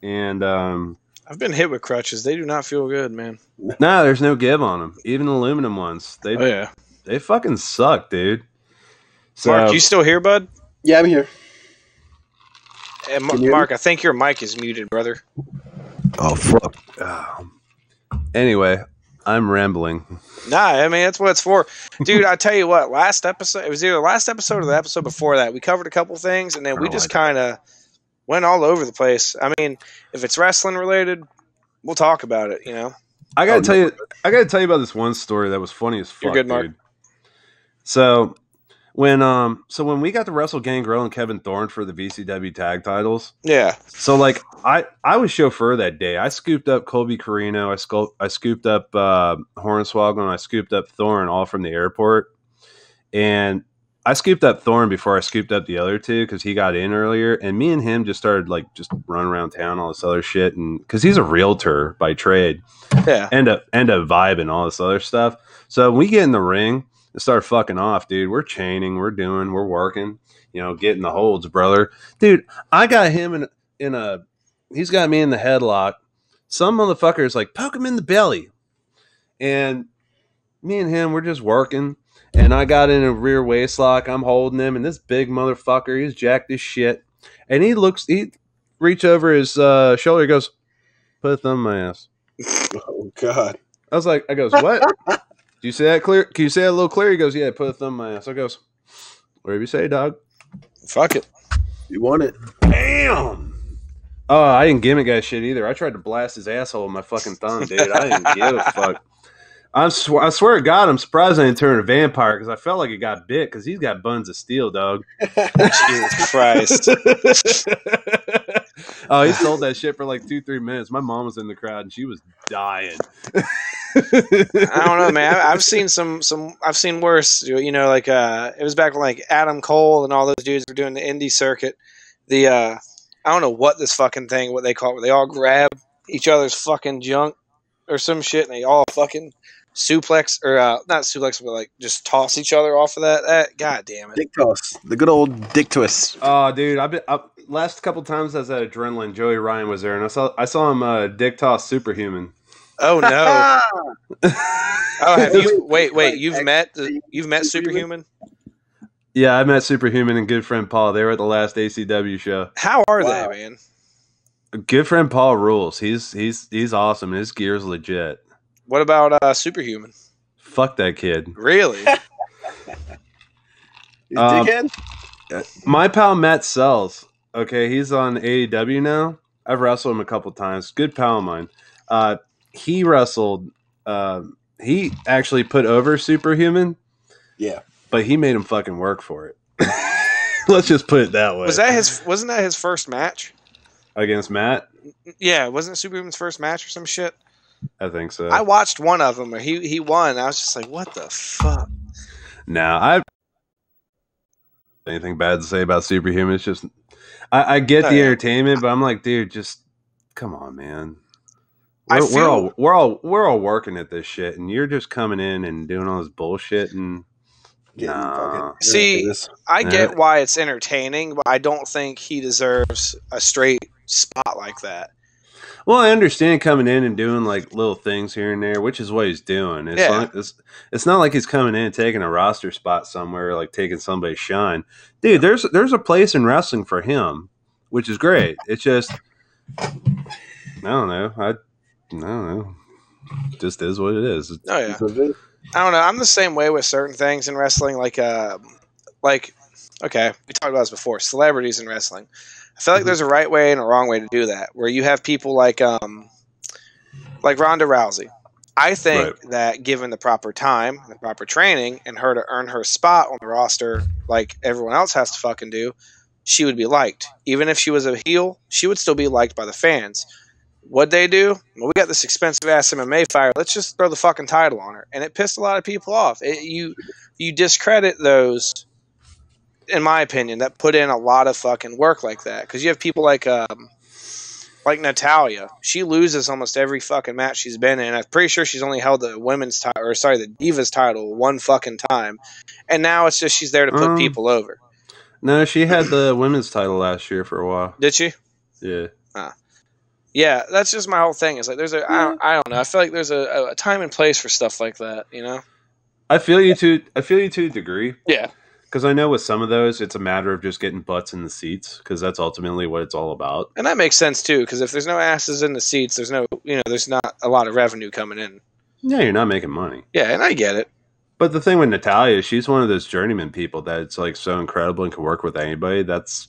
And I've been hit with crutches. They do not feel good, man. Nah, there's no give on them. Even the aluminum ones. They fucking suck, dude. So, Mark, you still here, bud? Yeah, I'm here. And Mark, I think your mic is muted, brother. Oh, fuck. Anyway, I'm rambling. Nah, I mean, that's what it's for. Dude, I tell you what, last episode, it was either the last episode or the episode before that, we covered a couple things, and then we just kind of went all over the place. I mean, if it's wrestling related, we'll talk about it, I gotta tell you about this one story that was funny as fuck. You're good, Mark. Dude. So when we got to wrestle Gangrel and Kevin Thorne for the VCW tag titles, yeah. So like I was chauffeur that day. I scooped up Colby Carino, I scooped up Hornswoggle, and I scooped up Thorne all from the airport. And I scooped up Thorne before I scooped up the other two because he got in earlier. And me and him just started just running around town, all this other shit, and because he's a realtor by trade, yeah, end up vibing all this other stuff. So when we get in the ring and start fucking off, dude, we're chaining, we're working, getting the holds, brother. Dude, I got him he's got me in the headlock. Some motherfucker's like, poke him in the belly. And me and him, we're just working. And I got in a rear waist lock. I'm holding him. And this big motherfucker, he's jacked as shit. And he reached over his shoulder. He goes, put a thumb in my ass. Oh, God. I goes, what? Do you say that clear? Can you say that a little clear? He goes, yeah, put a thumb in my ass. I goes, whatever you say, dog. Fuck it. You want it. Damn. Oh, I didn't gimmick that shit either. I tried to blast his asshole with my fucking thumb, dude. I didn't give a fuck. I swear to God, I'm surprised I didn't turn a vampire because I felt like it got bit because he's got buns of steel, dog. Jesus Christ. Oh, he sold that shit for like 2-3 minutes. My mom was in the crowd and she was dying. I don't know, man. I've seen I've seen worse. It was back when like Adam Cole and all those dudes were doing the indie circuit. the I don't know what this fucking thing, what they call it, where they all grab each other's fucking junk or some shit, and they all fucking suplex or not suplex, but like just toss each other off of that. God damn it, Dick toss, the good old dick twist. Oh, dude, last couple times I was at Adrenaline, Joey Ryan was there, and I saw him dick toss Superhuman. Oh no! Oh, have you? Wait. You've met Superhuman? Yeah, I met Superhuman and good friend Paul. They were at the last ACW show. How are they, man? Good friend Paul rules. He's awesome. His gear's legit. What about Superhuman? Fuck that kid. Really? Dickhead. My pal Matt Sells. Okay, he's on AEW now. I've wrestled him a couple times. Good pal of mine. He wrestled. He actually put over Superhuman. Yeah, but he made him fucking work for it. Let's just put it that way. Wasn't that his first match against Matt? Yeah, wasn't it Superhuman's first match or some shit? I think so. I watched one of them where he won. I was just like, what the fuck? Now, I anything bad to say about Superhuman. It's just I get the entertainment, but I'm like, dude, just come on, man. We're all working at this shit, and you're just coming in and doing all this bullshit and. Nah. See, I get why it's entertaining, but I don't think he deserves a straight spot like that. Well, I understand coming in and doing like little things here and there, which is what he's doing. It's not like he's coming in and taking a roster spot somewhere, like taking somebody's shine. Dude, there's a place in wrestling for him, which is great. It's just I don't know. I don't know. It just is what it is. Oh yeah. I don't know. I'm the same way with certain things in wrestling. Like, okay, we talked about this before. Celebrities in wrestling. I feel like there's a right way and a wrong way to do that. Where you have people like Ronda Rousey. I think that given the proper time, the proper training, and her to earn her spot on the roster, like everyone else has to fucking do, she would be liked. Even if she was a heel, she would still be liked by the fans. What'd they do? Well, we got this expensive ass MMA fighter. Let's just throw the fucking title on her, and it pissed a lot of people off. You discredit those, in my opinion, that put in a lot of fucking work like that. Because you have people like Natalya. She loses almost every fucking match she's been in. I'm pretty sure she's only held the the Divas title one fucking time, and now it's just she's there to put people over. No, she had the women's title last year for a while. Did she? Yeah. Yeah, that's just my whole thing. It's like I don't know. I feel like there's a time and place for stuff like that. You know. I feel you to a degree. Yeah. Because I know with some of those, it's a matter of just getting butts in the seats. Because that's ultimately what it's all about. And that makes sense too. Because if there's no asses in the seats, there's not a lot of revenue coming in. Yeah, you're not making money. Yeah, and I get it. But the thing with Natalya, she's one of those journeyman people that's like so incredible and can work with anybody. That's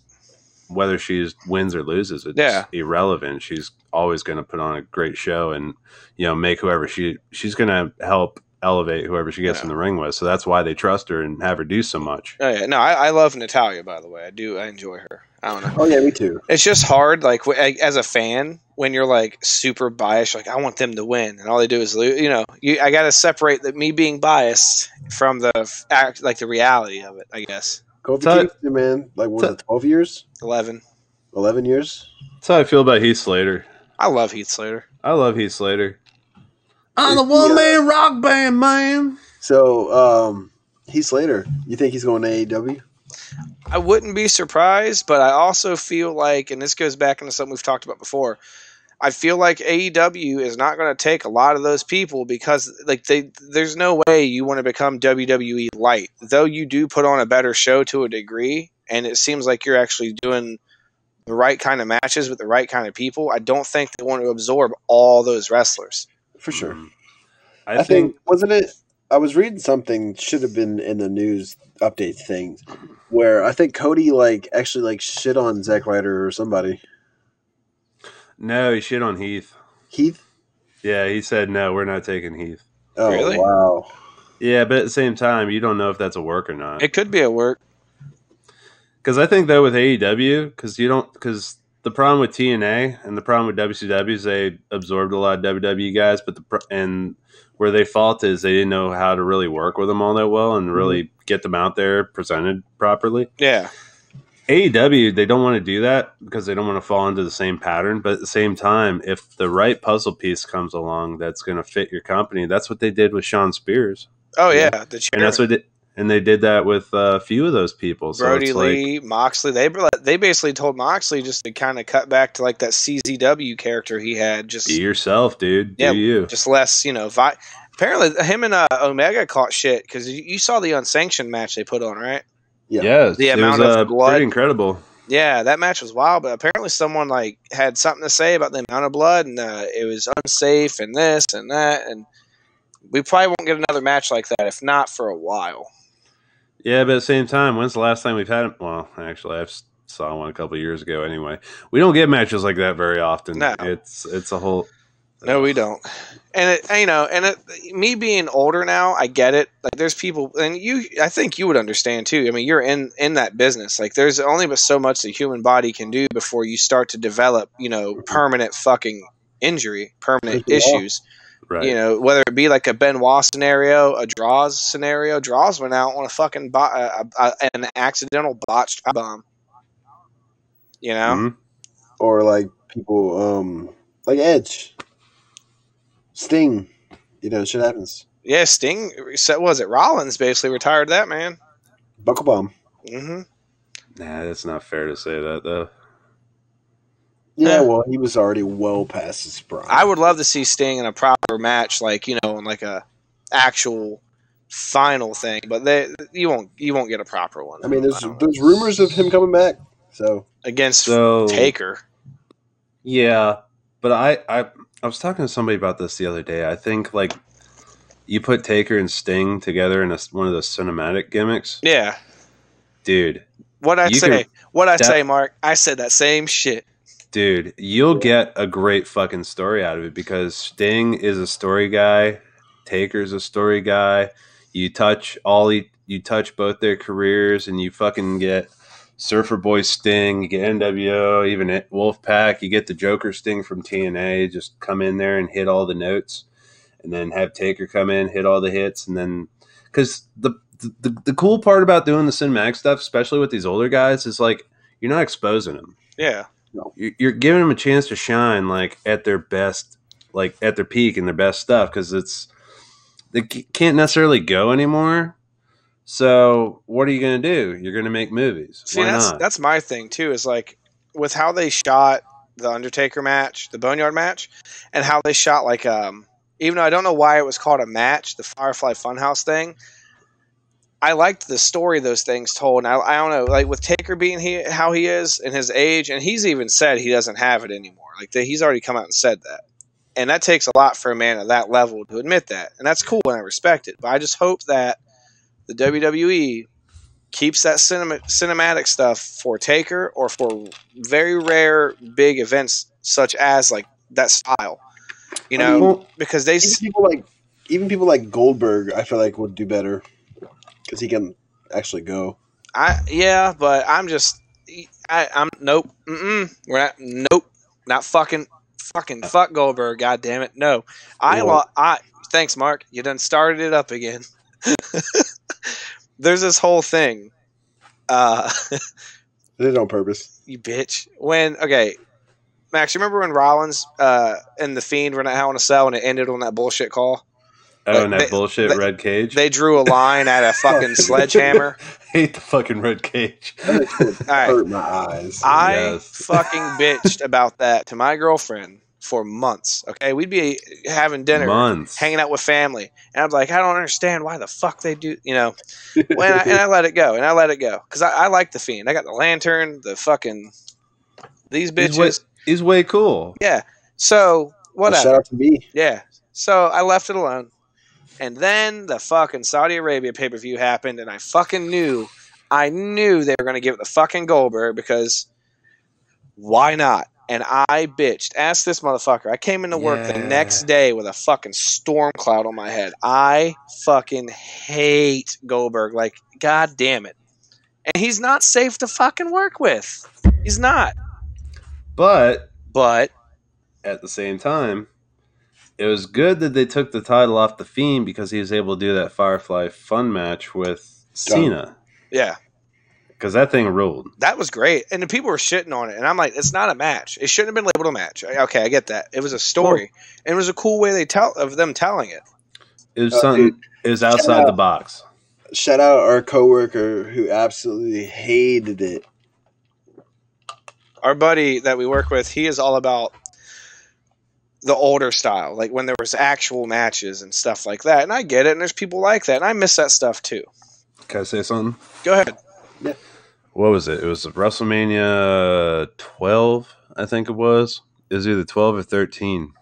whether she wins or loses, it's irrelevant. She's always going to put on a great show and, make whoever she's going to help elevate whoever she gets in the ring with. So that's why they trust her and have her do so much. Oh yeah, no, I love Natalya, by the way. I enjoy her. I don't know. Oh yeah, me too. It's just hard, like as a fan, when you're like super biased, like I want them to win, and all they do is lose. I got to separate me being biased from the reality of it, I guess. Kofi Kingston, man, like what was it, 12 years? 11 years. That's how I feel about Heath Slater. I love Heath Slater. I'm the one-man rock band, man. So, Heath Slater, you think he's going to AEW? I wouldn't be surprised, but I also feel like, and this goes back into something we've talked about before, I feel like AEW is not going to take a lot of those people because there's no way you want to become WWE light. Though you do put on a better show to a degree, and it seems like you're actually doing the right kind of matches with the right kind of people, I don't think they want to absorb all those wrestlers. For sure. I think wasn't it? I was reading something, should have been in the news update things, where I think Cody actually shit on Zack Ryder or somebody. No, he shit on Heath. Heath? Yeah, he said, no, we're not taking Heath. Oh, really? Wow. Yeah, but at the same time, you don't know if that's a work or not. It could be a work. Because I think, though, with AEW, because the problem with TNA and the problem with WCW is they absorbed a lot of WWE guys, and where they fault is they didn't know how to really work with them all that well and really get them out there presented properly. Yeah. AEW, they don't want to do that because they don't want to fall into the same pattern. But at the same time, if the right puzzle piece comes along that's going to fit your company, that's what they did with Shawn Spears. Oh yeah, the and chairman. that's what and they did that with a few of those people. Brody so it's Lee, Moxley. They basically told Moxley just to kind of cut back to like that CZW character he had. Just be yourself, dude. Do you? Just less, apparently, him and Omega caught shit because you saw the unsanctioned match they put on, right? Yeah. Yes, The it amount was of blood. pretty incredible. Yeah, that match was wild, but apparently someone like had something to say about the amount of blood and it was unsafe and this and that, and we probably won't get another match like that, if not for a while. Yeah, but at the same time, when's the last time we've had? Well, actually, I saw one a couple of years ago. Anyway, we don't get matches like that very often. No, it's a whole. No, we don't. And me being older now, I get it. Like, there's people, and I think you would understand too. I mean, you're in that business. Like, there's only but so much the human body can do before you start to develop, permanent fucking injury, permanent issues. Right. Whether it be like a Benoit scenario, a Draws scenario. Draws went out on a fucking an accidental botched bomb. Mm-hmm. Or like people, like Edge. Sting, shit happens. Yeah, Sting. Was it Rollins? Basically retired that man. Buckle bomb. Mm-hmm. Nah, that's not fair to say that though. Yeah, well, he was already well past his prime. I would love to see Sting in a proper match, like in like a actual final thing, but you won't get a proper one. I mean, there's rumors of him coming back, so against Taker. Yeah, but I was talking to somebody about this the other day. I think like you put Taker and Sting together in one of those cinematic gimmicks. Yeah, dude. What'd I say, Mark? I said that same shit. Dude, you'll get a great fucking story out of it because Sting is a story guy, Taker's a story guy. You touch both their careers, and you fucking get Surfer Boy Sting, you get NWO, even Wolfpack, you get the Joker Sting from TNA, just come in there and hit all the notes, and then have Taker come in, hit all the hits, and then because the cool part about doing the cinematic stuff, especially with these older guys, is like you're not exposing them. Yeah. No. You're giving them a chance to shine, like at their best, like at their peak and their best stuff, because they can't necessarily go anymore. So what are you going to do? You're going to make movies. See, that's my thing too. Is like with how they shot the Undertaker match, the Boneyard match, and how they shot like even though I don't know why it was called a match, the Firefly Funhouse thing. I liked the story those things told, and I don't know, like with Taker being how he is and his age, and he's even said he doesn't have it anymore. Like he's already come out and said that, and that takes a lot for a man at that level to admit that, and that's cool and I respect it. But I just hope that the WWE keeps that cinematic stuff for Taker or for very rare big events such as like that style, because even people like Goldberg, I feel like would do better. Because he can actually go. But I'm nope. Not fucking fuck Goldberg. God damn it, no. Thanks, Mark. You done started it up again. There's this whole thing. Did it on purpose. You bitch. Max, you remember when Rollins and the Fiend were not Hell in a Cell and it ended on that bullshit call? Oh, and that bullshit red cage? They drew a line at a fucking sledgehammer. I hate the fucking red cage. Hurt my eyes. I fucking bitched about that to my girlfriend for months. Okay, we'd be having dinner, hanging out with family, and I'm like, I don't understand why the fuck they do, and I let it go, because I like the Fiend. I got the lantern, the fucking these bitches. He's way cool. Yeah. So whatever. Shout out to me. Yeah. So I left it alone. And then the fucking Saudi Arabia pay-per-view happened, and I fucking knew they were going to give it the fucking Goldberg because why not? And I bitched. Ask this motherfucker. I came into work the next day with a fucking storm cloud on my head. I fucking hate Goldberg. Like, god damn it. And he's not safe to fucking work with. He's not. But at the same time, it was good that they took the title off the Fiend because he was able to do that Firefly Fun match with Cena. Yeah. because that thing ruled. That was great, and the people were shitting on it, and I'm like, it's not a match. It shouldn't have been labeled a match. Okay, I get that. It was a story, and it was a cool way of them telling it. It was something. Dude, it was outside the box. Shout out our coworker who absolutely hated it. Our buddy that we work with, he is all about the older style, like when there was actual matches and stuff like that. And I get it, and there's people like that, and I miss that stuff too. Can I say something? Go ahead. Yeah. What was it? It was WrestleMania 12, I think it was. It was either 12 or 13.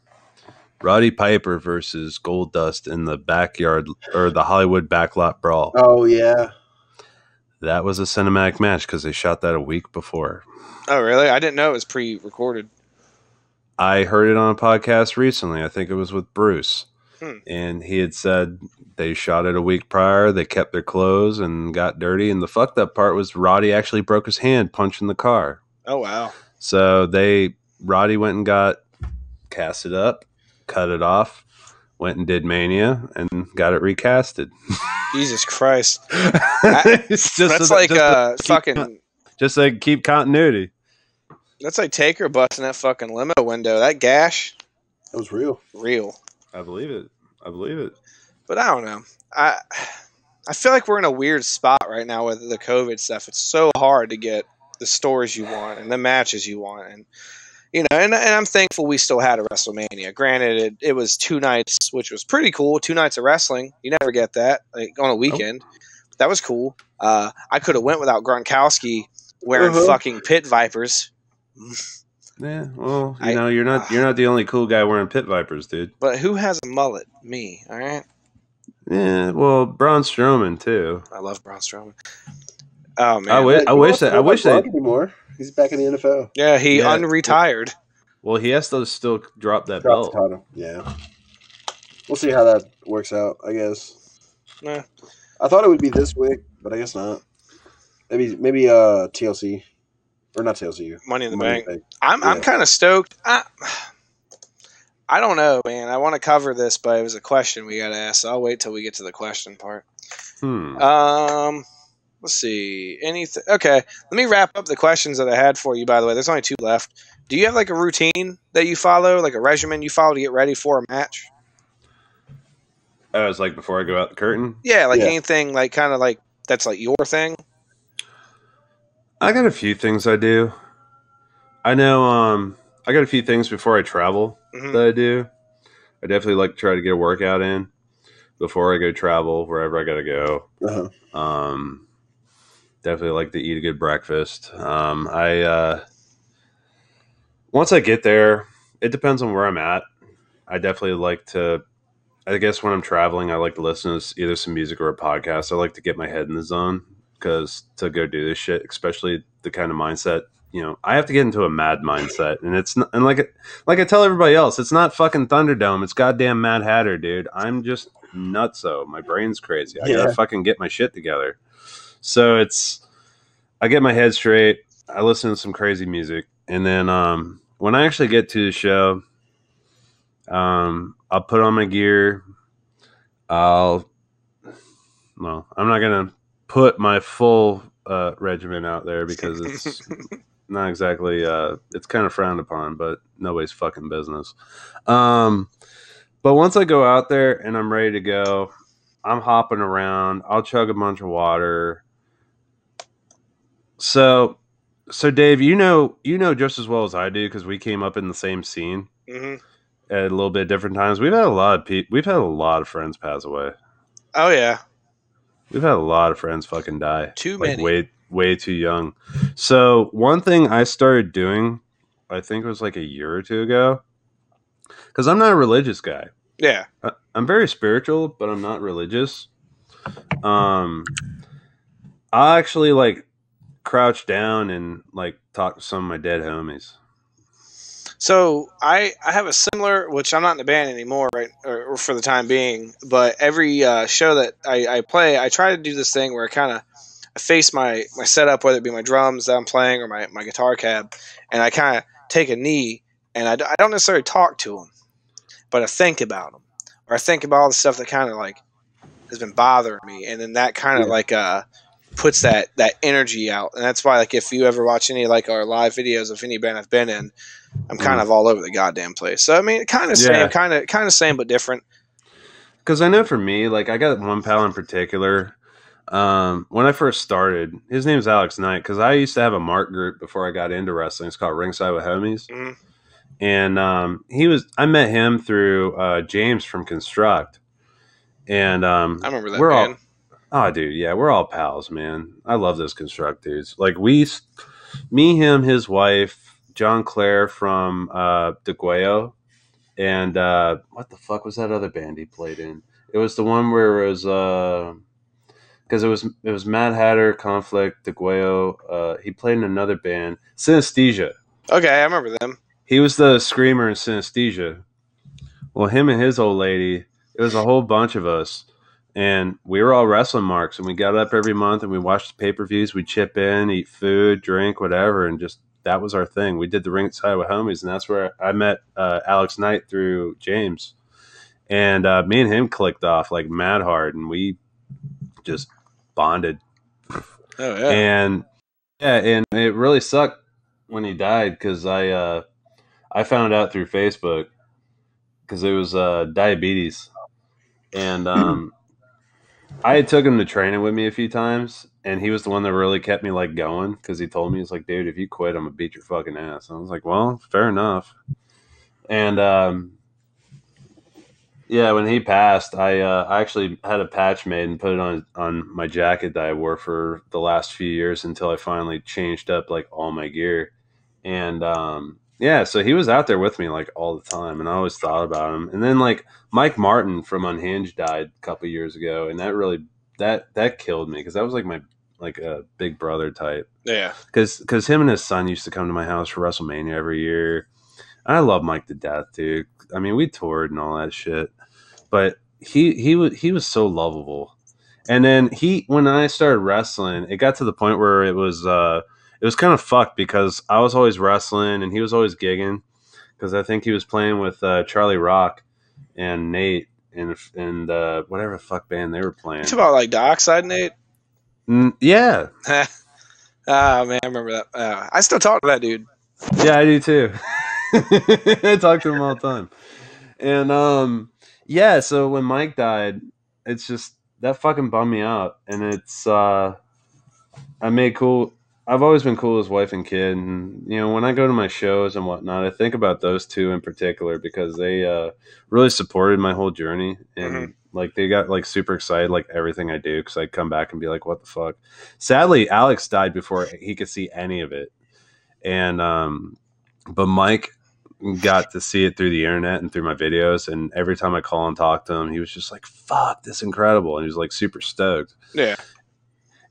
Roddy Piper versus Goldust in the backyard or the Hollywood backlot brawl. Oh, yeah. That was a cinematic match because they shot that a week before. Oh, really? I didn't know it was pre-recorded. I heard it on a podcast recently. I think it was with Bruce. And he had said they shot it a week prior. They kept their clothes and got dirty. And the fucked up part was Roddy actually broke his hand punching the car. Oh, wow. So Roddy went and got casted up, cut it off, went and did Mania, and got it recasted. Jesus Christ. It's That's like fucking... Just like keep continuity. That's like Taker busting that fucking limo window. That gash. That was real. Real. I believe it. But I don't know. I feel like we're in a weird spot right now with the COVID stuff. It's so hard to get the stores you want and the matches you want. And, you know, and I'm thankful we still had a WrestleMania. Granted, it was 2 nights, which was pretty cool. 2 nights of wrestling. You never get that like on a weekend. Oh. That was cool. I could have went without Gronkowski wearing fucking pit vipers. Yeah, well, you're not the only cool guy wearing pit vipers, dude. But who has a mullet? Me, all right? Yeah, well, Braun Strowman too. I love Braun Strowman. Oh man, I wish that anymore. He's back in the NFL. Yeah, he unretired. Well, he has to still drop that belt. Yeah, we'll see how that works out. I guess. Nah. I thought it would be this week, but I guess not. Maybe TLC. Or not TLC. Money in the Bank. I'm kind of stoked. I don't know, man. I want to cover this, but it was a question we got to ask. So I'll wait till we get to the question part. Let's see. Anything? Okay. Let me wrap up the questions that I had for you. By the way, there's only 2 left. Do you have like a routine that you follow, like a regimen you follow to get ready for a match? Oh, it's like before I go out the curtain. Yeah, like anything, like kind of like that's like your thing. I got a few things I do. I know I got a few things before I travel that I do. I definitely like to try to get a workout in before I go travel, wherever I got to go. Definitely like to eat a good breakfast. Once I get there, it depends on where I'm at. I definitely like to, I guess when I'm traveling, I like to listen to either some music or a podcast. I like to get my head in the zone. Because to go do this shit, especially the kind of mindset, I have to get into a mad mindset, and it's not, and like I tell everybody else, it's not fucking Thunderdome, it's goddamn Mad Hatter, dude. I'm just nutso. My brain's crazy. I gotta fucking get my shit together. So I get my head straight. I listen to some crazy music, and then when I actually get to the show, I'll put on my gear. I'm not gonna put my full regimen out there because it's not exactly it's kind of frowned upon, but nobody's fucking business. But once I go out there and I'm ready to go, I'm hopping around. I'll chug a bunch of water. So Dave, you know just as well as I do because we came up in the same scene at a little bit different times. We've had a lot of friends pass away. Oh yeah. We've had a lot of friends fucking die. Too many. Way too young. So one thing I started doing, I think it was like a year or 2 ago, because I'm not a religious guy. Yeah. I'm very spiritual, but I'm not religious. I actually like crouch down and like talk to some of my dead homies. So I have a similar, which I'm not in the band anymore, right, or for the time being. But every show that I play, I try to do this thing where I face my setup, whether it be my drums that I'm playing or my guitar cab, and I kind of take a knee, and I don't necessarily talk to them, but I think about them, or I think about all the stuff that kind of like has been bothering me, and then that kind of like puts that energy out, and that's why, like, if you ever watch any like our live videos of any band I've been in, I'm kind of all over the goddamn place. So I mean, kind of same, but different. Because I know for me, like, I got one pal in particular. When I first started, his name's Alex Knight, because I used to have a Mark group before I got into wrestling. It's called Ringside with Homies. Mm-hmm. And I met him through James from Construct. And I remember that band. Oh, dude, yeah, we're all pals, man. I love those Construct dudes. Like, me, him, his wife, John Clare from DeGuayo, and what the fuck was that other band he played in? It was the one where it was because it was Mad Hatter, Conflict, DeGuayo. He played in another band, Synesthesia. Okay, I remember them. He was the screamer in Synesthesia. Well, him and his old lady, it was a whole bunch of us. And we were all wrestling marks, and we got up every month and we watched the pay-per-views. We'd chip in, eat food, drink, whatever, and just that was our thing. We did the Ringside with Homies, and that's where I met Alex Knight through James. And me and him clicked off like mad hard, and we just bonded. Oh, yeah. And it really sucked when he died, because I found out through Facebook, because it was diabetes. And I had took him to training with me a few times, and he was the one that really kept me like going, because he told me, he's like, dude, if you quit, I'm gonna beat your fucking ass. And I was like, well, fair enough. And yeah, when he passed, I actually had a patch made and put it on my jacket that I wore for the last few years until I finally changed up like all my gear. And yeah, so he was out there with me like all the time, and I always thought about him. And then like Mike Martin from Unhinged died a couple years ago, and that really that killed me, because that was like my a big brother type. Yeah, because him and his son used to come to my house for WrestleMania every year. I love Mike to death, dude. I mean, we toured and all that shit, but he was so lovable. And then when I started wrestling, it got to the point where it was kind of fucked, because I was always wrestling and he was always gigging, because I think he was playing with Charlie Rock and Nate and whatever the fuck band they were playing. It's about like Dockside Nate. Yeah. Oh man, I remember that. I still talk to that dude. Yeah, I do too. I talk to him all the time. And yeah, so when Mike died, it's just that fucking bummed me out. And it's I've always been cool with his wife and kid, and you know, when I go to my shows and whatnot, I think about those two in particular, because they really supported my whole journey, and like they got like super excited like everything I do, because I'd come back and be like, what the fuck. Sadly, Alex died before he could see any of it, and but Mike got to see it through the internet and through my videos, and every time I call and talk to him, he was just like, fuck, this is incredible, and he was like super stoked. Yeah.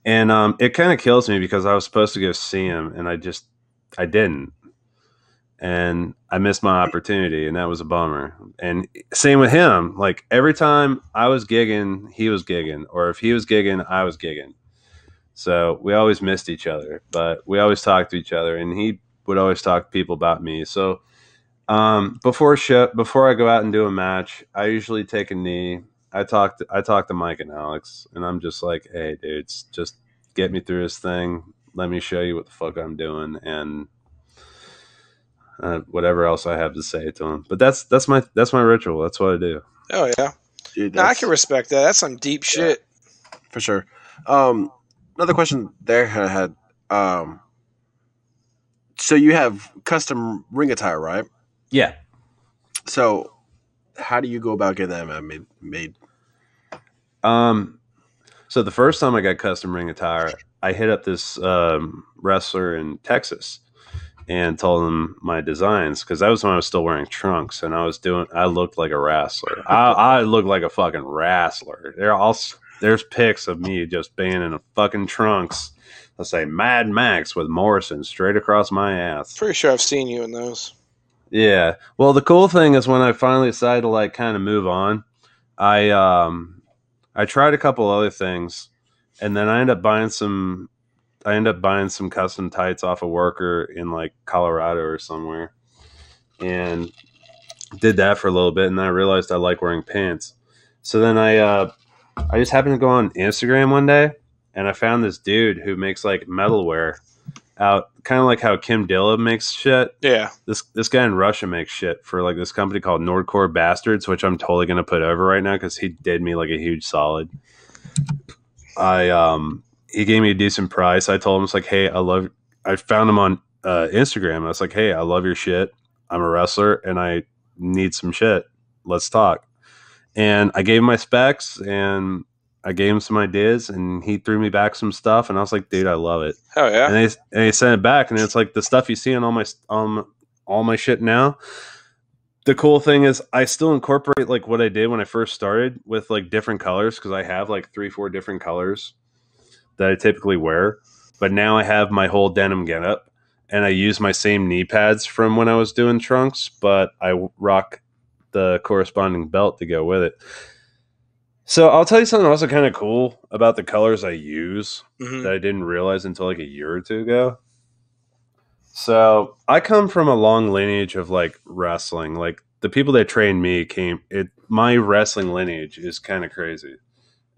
And it kind of kills me, because I was supposed to go see him, and I didn't. And I missed my opportunity, and that was a bummer. And same with him. Like, every time I was gigging, he was gigging. Or if he was gigging, I was gigging. So we always missed each other, but we always talked to each other, and he would always talk to people about me. So before I go out and do a match, I usually take a knee. I talk to Mike and Alex, and I'm just like, hey, dudes, just get me through this thing. Let me show you what the fuck I'm doing, and whatever else I have to say to him. But that's my ritual. That's what I do. Oh yeah, dude, I can respect that. That's some deep shit, for sure. Another question there I had. So you have custom ring attire, right? Yeah. So how do you go about getting that made? So the first time I got custom ring attire, I hit up this wrestler in Texas and told him my designs, because that was when I was still wearing trunks, and I looked like a wrestler. I looked like a fucking wrestler. There's pics of me just being in a fucking trunks. Let's say Madd Maxx with Morrison straight across my ass. Pretty sure I've seen you in those. Yeah. Well, the cool thing is when I finally decided to like kind of move on, I tried a couple other things, and then I ended up buying some custom tights off a worker in like Colorado or somewhere, and did that for a little bit, and then I realized I like wearing pants. So then I just happened to go on Instagram one day, and I found this dude who makes like metalware out, kind of like how Kim Dilla makes shit. Yeah. This guy in Russia makes shit for like this company called Nordcore Bastards, which I'm totally gonna put over right now because he did me like a huge solid. He gave me a decent price. I told him, it's like, hey, I found him on Instagram. I was like, hey, I love your shit. I'm a wrestler and I need some shit. Let's talk. And I gave him my specs and I gave him some ideas and he threw me back some stuff. And I was like, dude, I love it. Oh yeah. And he sent it back and it's like the stuff you see on all my shit now. The cool thing is I still incorporate like what I did when I first started with like different colors, because I have like 3-4 different colors that I typically wear. But now I have my whole denim getup and I use my same knee pads from when I was doing trunks, but I rock the corresponding belt to go with it. So I'll tell you something also kind of cool about the colors I use that I didn't realize until like a year or two ago. So I come from a long lineage of like wrestling. Like the people that trained me my wrestling lineage is kind of crazy.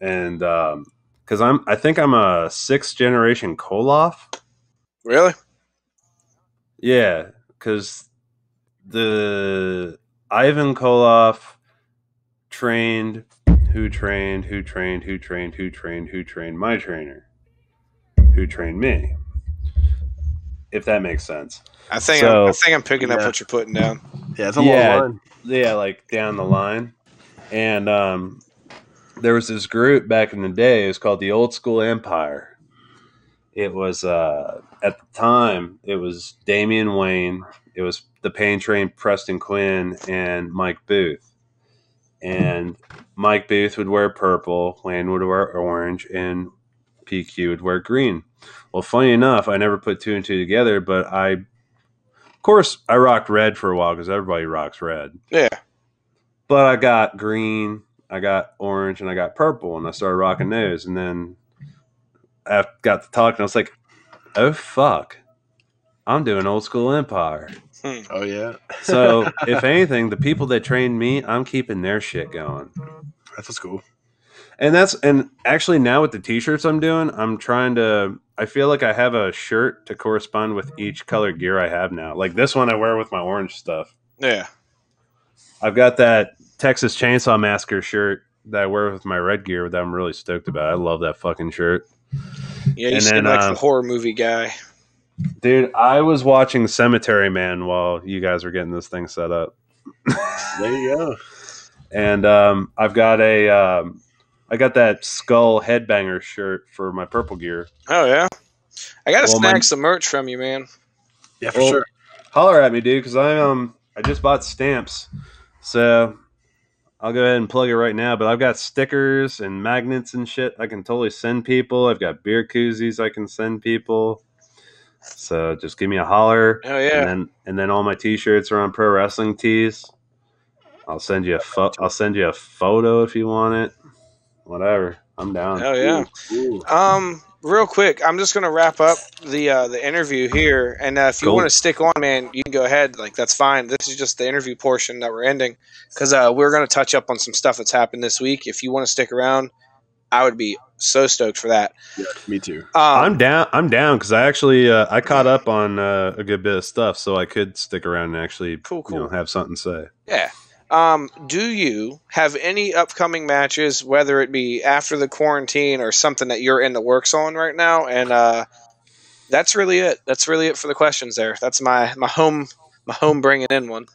And because I think I'm a 6th generation Koloff. Really? Yeah, because the Ivan Koloff trained my trainer, who trained me. If that makes sense. I think I'm picking up what you're putting down. Yeah, it's a long line. Yeah, like down the line. And there was this group back in the day. It was called the Old School Empire. It was at the time it was Damian Wayne. It was the Pain Train, Preston Quinn, and Mike Booth. And Mike Booth would wear purple, Wayne would wear orange, and PQ would wear green. Well, funny enough, I never put 2 and 2 together, but of course, I rocked red for a while because everybody rocks red. Yeah. But I got green, I got orange, and I got purple, and I started rocking those. And then I got to talking, I was like, oh, fuck. I'm doing Old School Empire. Oh, yeah. So, if anything, the people that trained me, I'm keeping their shit going. That's cool. And actually now with the t-shirts I'm doing, I feel like I have a shirt to correspond with each color gear I have now. Like this one I wear with my orange stuff. Yeah. I've got that Texas Chainsaw Massacre shirt that I wear with my red gear that I'm really stoked about. I love that fucking shirt. Yeah, you seem like the horror movie guy. Dude, I was watching Cemetery Man while you guys were getting this thing set up. There you go. And I got that skull headbanger shirt for my purple gear. Oh yeah, I gotta snag some merch from you, man. Yeah, for sure. Holler at me, dude, because I just bought stamps, so I'll go ahead and plug it right now. But I've got stickers and magnets and shit I can totally send people. I've got beer koozies I can send people. So just give me a holler. Oh yeah, and then all my t-shirts are on Pro Wrestling Tees. I'll send you a photo if you want it. Whatever, I'm down. Oh yeah. Ooh. Real quick, I'm just gonna wrap up the interview here, and if you want to stick on, man, you can go ahead. Like that's fine. This is just the interview portion that we're ending because we're gonna touch up on some stuff that's happened this week. If you want to stick around, I would be so stoked for that. Yeah, me too. I'm down because I actually I caught up on a good bit of stuff, so I could stick around and actually cool. Have something to say. Yeah. Do you have any upcoming matches, whether it be after the quarantine or something that you're in the works on right now? And that's really it. That's really it for the questions there. That's my home bringing in one.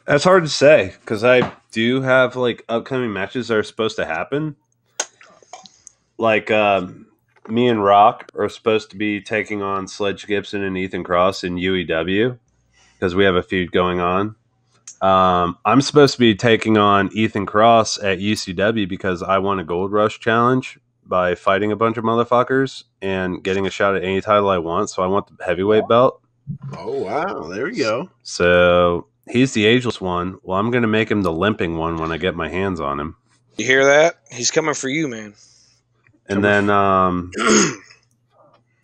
That's hard to say because I do have like upcoming matches that are supposed to happen. Like me and Rock are supposed to be taking on Sledge Gibson and Ethan Cross in UEW because we have a feud going on. I'm supposed to be taking on Ethan Cross at UCW because I won a Gold Rush challenge by fighting a bunch of motherfuckers and getting a shot at any title I want. So I want the heavyweight belt. Oh, wow. There we go. So he's the ageless one. Well, I'm going to make him the limping one when I get my hands on him. You hear that? He's coming for you, man. And then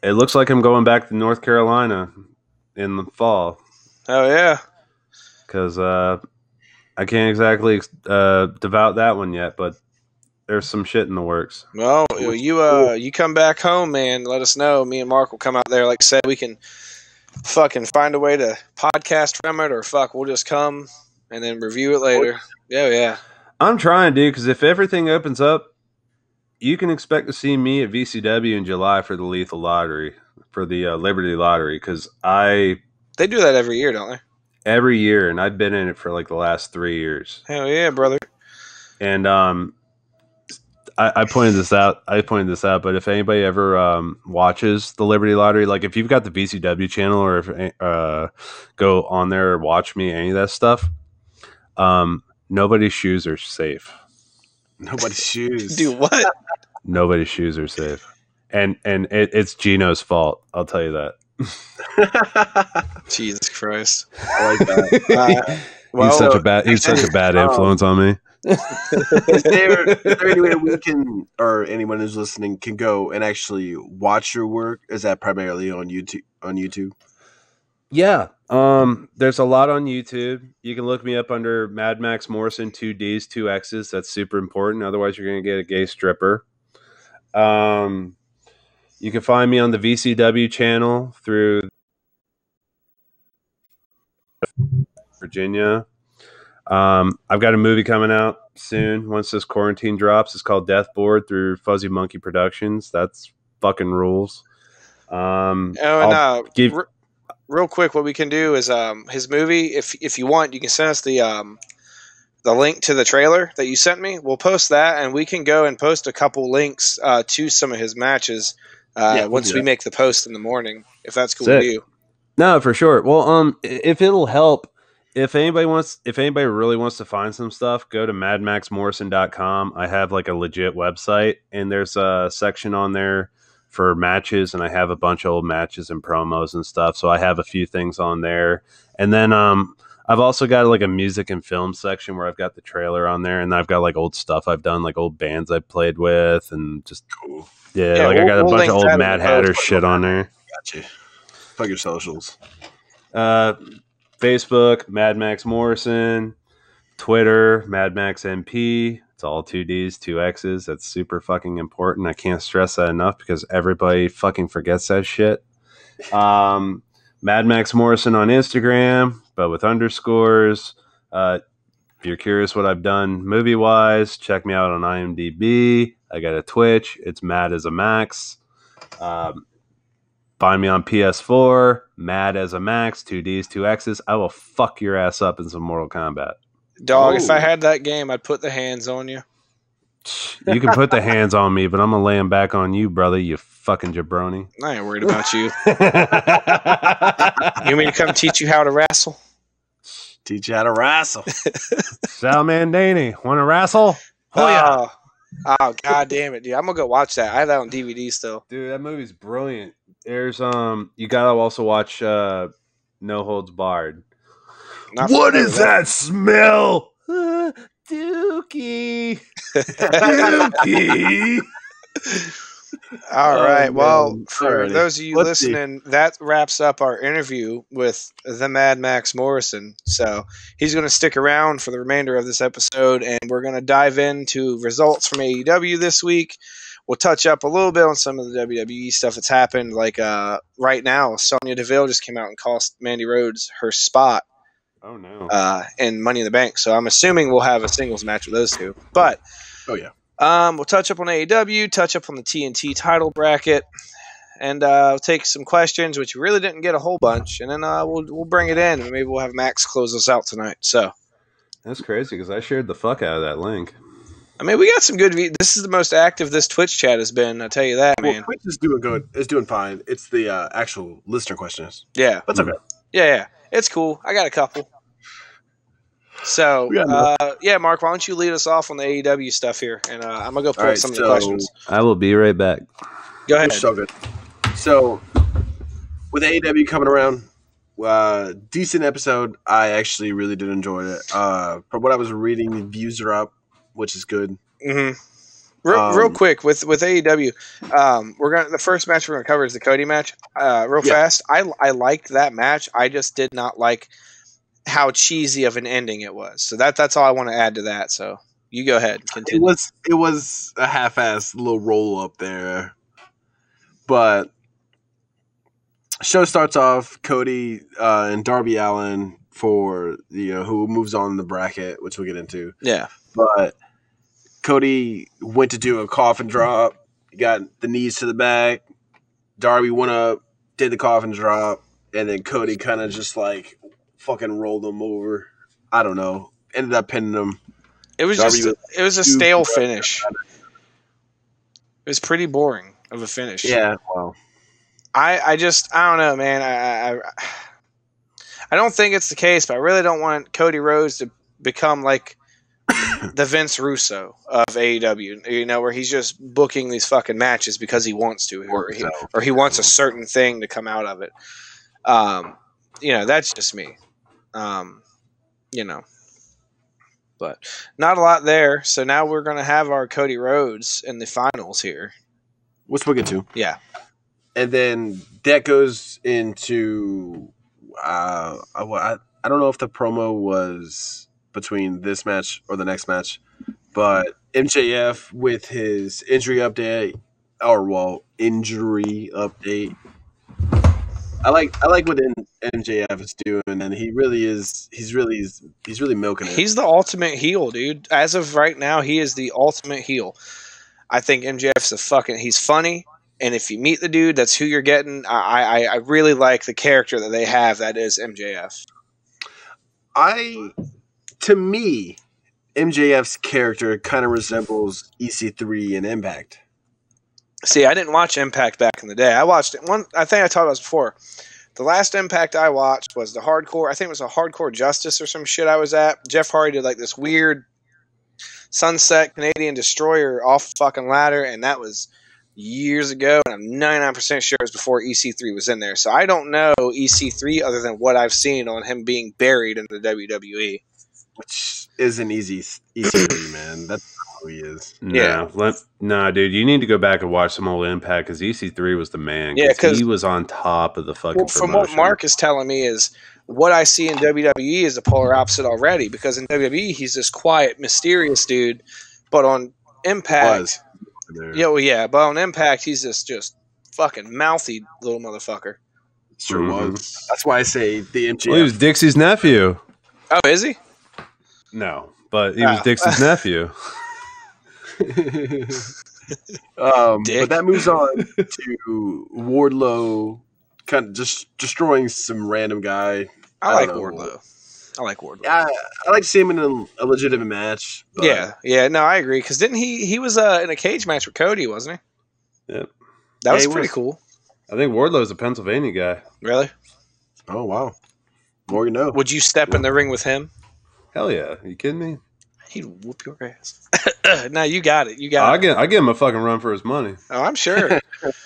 it looks like I'm going back to North Carolina in the fall. Oh, yeah. Because I can't exactly devout that one yet, but there's some shit in the works. Well, you come back home, man. Let us know. Me and Mark will come out there. Like I said, we can fucking find a way to podcast from it, or we'll just come and then review it later. Yeah. I'm trying, dude, because if everything opens up, you can expect to see me at VCW in July for the Lethal Lottery, for the Liberty Lottery, because they do that every year, don't they? Every year, and I've been in it for like the last 3 years. Hell yeah, brother! And I pointed this out. But if anybody ever watches the Liberty Lottery, like if you've got the VCW channel, or if go on there or watch me any of that stuff, nobody's shoes are safe. Nobody's shoes. Do what? Nobody's shoes are safe, and it's Gino's fault. I'll tell you that. Jesus Christ! I like that. He's such a bad influence on me. Is there any way we can, or anyone who's listening can go and actually watch your work? Is that primarily on YouTube? Yeah. There's a lot on YouTube. You can look me up under Madd Maxx Morrison, 2 Ds, 2 X's. That's super important. Otherwise, you're going to get a gay stripper. You can find me on the VCW channel through Virginia. I've got a movie coming out soon once this quarantine drops. It's called Death Board through Fuzzy Monkey Productions. That's fucking rules. Real quick, what we can do is his movie. If you want, you can send us the link to the trailer that you sent me. We'll post that, and we can go and post a couple links to some of his matches once we make the post in the morning. If that's cool with you. No, for sure. Well, if it'll help. If anybody really wants to find some stuff, go to maddmaxmorrison.com. I have like a legit website, and there's a section on there for matches, and I have a bunch of old matches and promos and stuff. So I have a few things on there. And then I've also got like a music and film section where I've got the trailer on there, and I've got like old stuff I've done, like old bands I've played with, and just cool. Yeah, like I got a bunch of old Mad Hatter shit on there. Gotcha. Fuck your socials. Facebook, Madd Maxx Morrison. Twitter, Madd Maxx MP. It's all 2 Ds, 2 X's. That's super fucking important. I can't stress that enough because everybody fucking forgets that shit. Madd Maxx Morrison on Instagram, but with underscores. If you're curious what I've done movie-wise, check me out on IMDb. I got a Twitch. It's Madd as a Max. Find me on PS4, Madd as a Max, 2 Ds, 2 X's. I will fuck your ass up in some Mortal Kombat. Dog, if I had that game, I'd put the hands on you. You can put the hands on me, but I'm going to lay them back on you, brother, you fucking jabroni. I ain't worried about you. You want me to come teach you how to wrestle? Teach you how to wrestle. Sal Mandani, want to wrestle? Oh, yeah. Oh, god damn it, dude. I'm going to go watch that. I have that on DVD still. Dude, that movie's brilliant. There's you got to also watch No Holds Barred. What is that smell? Dookie. Dookie. All right. Well, for those of you listening, that wraps up our interview with the Madd Maxx Morrison. So he's going to stick around for the remainder of this episode, and we're going to dive into results from AEW this week. We'll touch up a little bit on some of the WWE stuff that's happened. Like right now, Sonya Deville just came out and cost Mandy Rhodes her spot. Oh, no. And Money in the Bank. So I'm assuming we'll have a singles match with those two. But we'll touch up on AEW, touch up on the TNT title bracket, and we'll take some questions, which we really didn't get a whole bunch, and then we'll bring it in, and maybe we'll have Max close us out tonight. So that's crazy because I shared the fuck out of that link. I mean, we got some good. This is the most active this Twitch chat has been. I'll tell you that, man. Twitch is doing good. It's doing fine. It's the actual listener questions. Yeah, that's okay. Yeah, it's cool. I got a couple. So, Mark, why don't you lead us off on the AEW stuff here, and I'm gonna go pull up some of the questions. I will be right back. Go ahead. So good. So, with AEW coming around, decent episode. I actually really did enjoy it. From what I was reading, the views are up, which is good. Mm-hmm. Real quick with AEW, the first match we're gonna cover is the Cody match. Fast. I liked that match. I just did not like how cheesy of an ending it was. So that's all I want to add to that. So You go ahead. Continue. It was a half-assed little roll up there, but show starts off Cody and Darby Allin for who moves on in the bracket, which we'll get into. Yeah, but Cody went to do a coffin drop, got the knees to the back. Darby went up, did the coffin drop, and then Cody kind of just like fucking rolled him over. I don't know. Ended up pinning him. it was a stale finish. It was pretty boring of a finish. Yeah, well, I don't know, man. I don't think it's the case, but I really don't want Cody Rhodes to become like the Vince Russo of AEW, where he's just booking these fucking matches because he wants to, or he wants a certain thing to come out of it. That's just me. But not a lot there. So now we're going to have our Cody Rhodes in the finals here. which we'll get to. Yeah. And then that goes into I don't know if the promo was between this match or the next match, but MJF with his injury update, injury update. I like what MJF is doing, and he's really milking it. He's the ultimate heel, dude. As of right now, he is the ultimate heel. I think MJF's he's funny. And if you meet the dude, that's who you're getting. I really like the character that they have. That is MJF. To me, MJF's character kind of resembles EC3 in Impact. See, I didn't watch Impact back in the day. I watched it. I think I talked about this before. The last Impact I watched was the Hardcore. I think it was a Hardcore Justice or some shit I was at. Jeff Hardy did like this weird Sunset Canadian Destroyer off fucking ladder, and that was years ago, and I'm 99% sure it was before EC3 was in there. So I don't know EC3 other than what I've seen on him being buried in the WWE. Which isn't EC3, man. That's not who he is. Nah, dude, you need to go back and watch some old Impact because EC3 was the man. Yeah, because he was on top of the fucking promotion. From what Mark is telling me is what I see in WWE is the polar opposite already, because in WWE he's this quiet, mysterious dude, but on Impact... but on Impact, he's just fucking mouthy little motherfucker. Sure was. That's why I say the MJF. Well, he was Dixie's nephew. Oh, is he? No, but he was Dixie's nephew. But that moves on to Wardlow kind of just destroying some random guy. I like Wardlow. Yeah, I like to see him in a legitimate match. But... Yeah. No, I agree. Because didn't he was in a cage match with Cody, wasn't he? Yep. That was pretty cool. I think Wardlow's a Pennsylvania guy. Really? Oh, wow. More you know. Would you step in the ring with him? Hell yeah. Are you kidding me? He'd whoop your ass. No, you got it. I give him a fucking run for his money. Oh, I'm sure.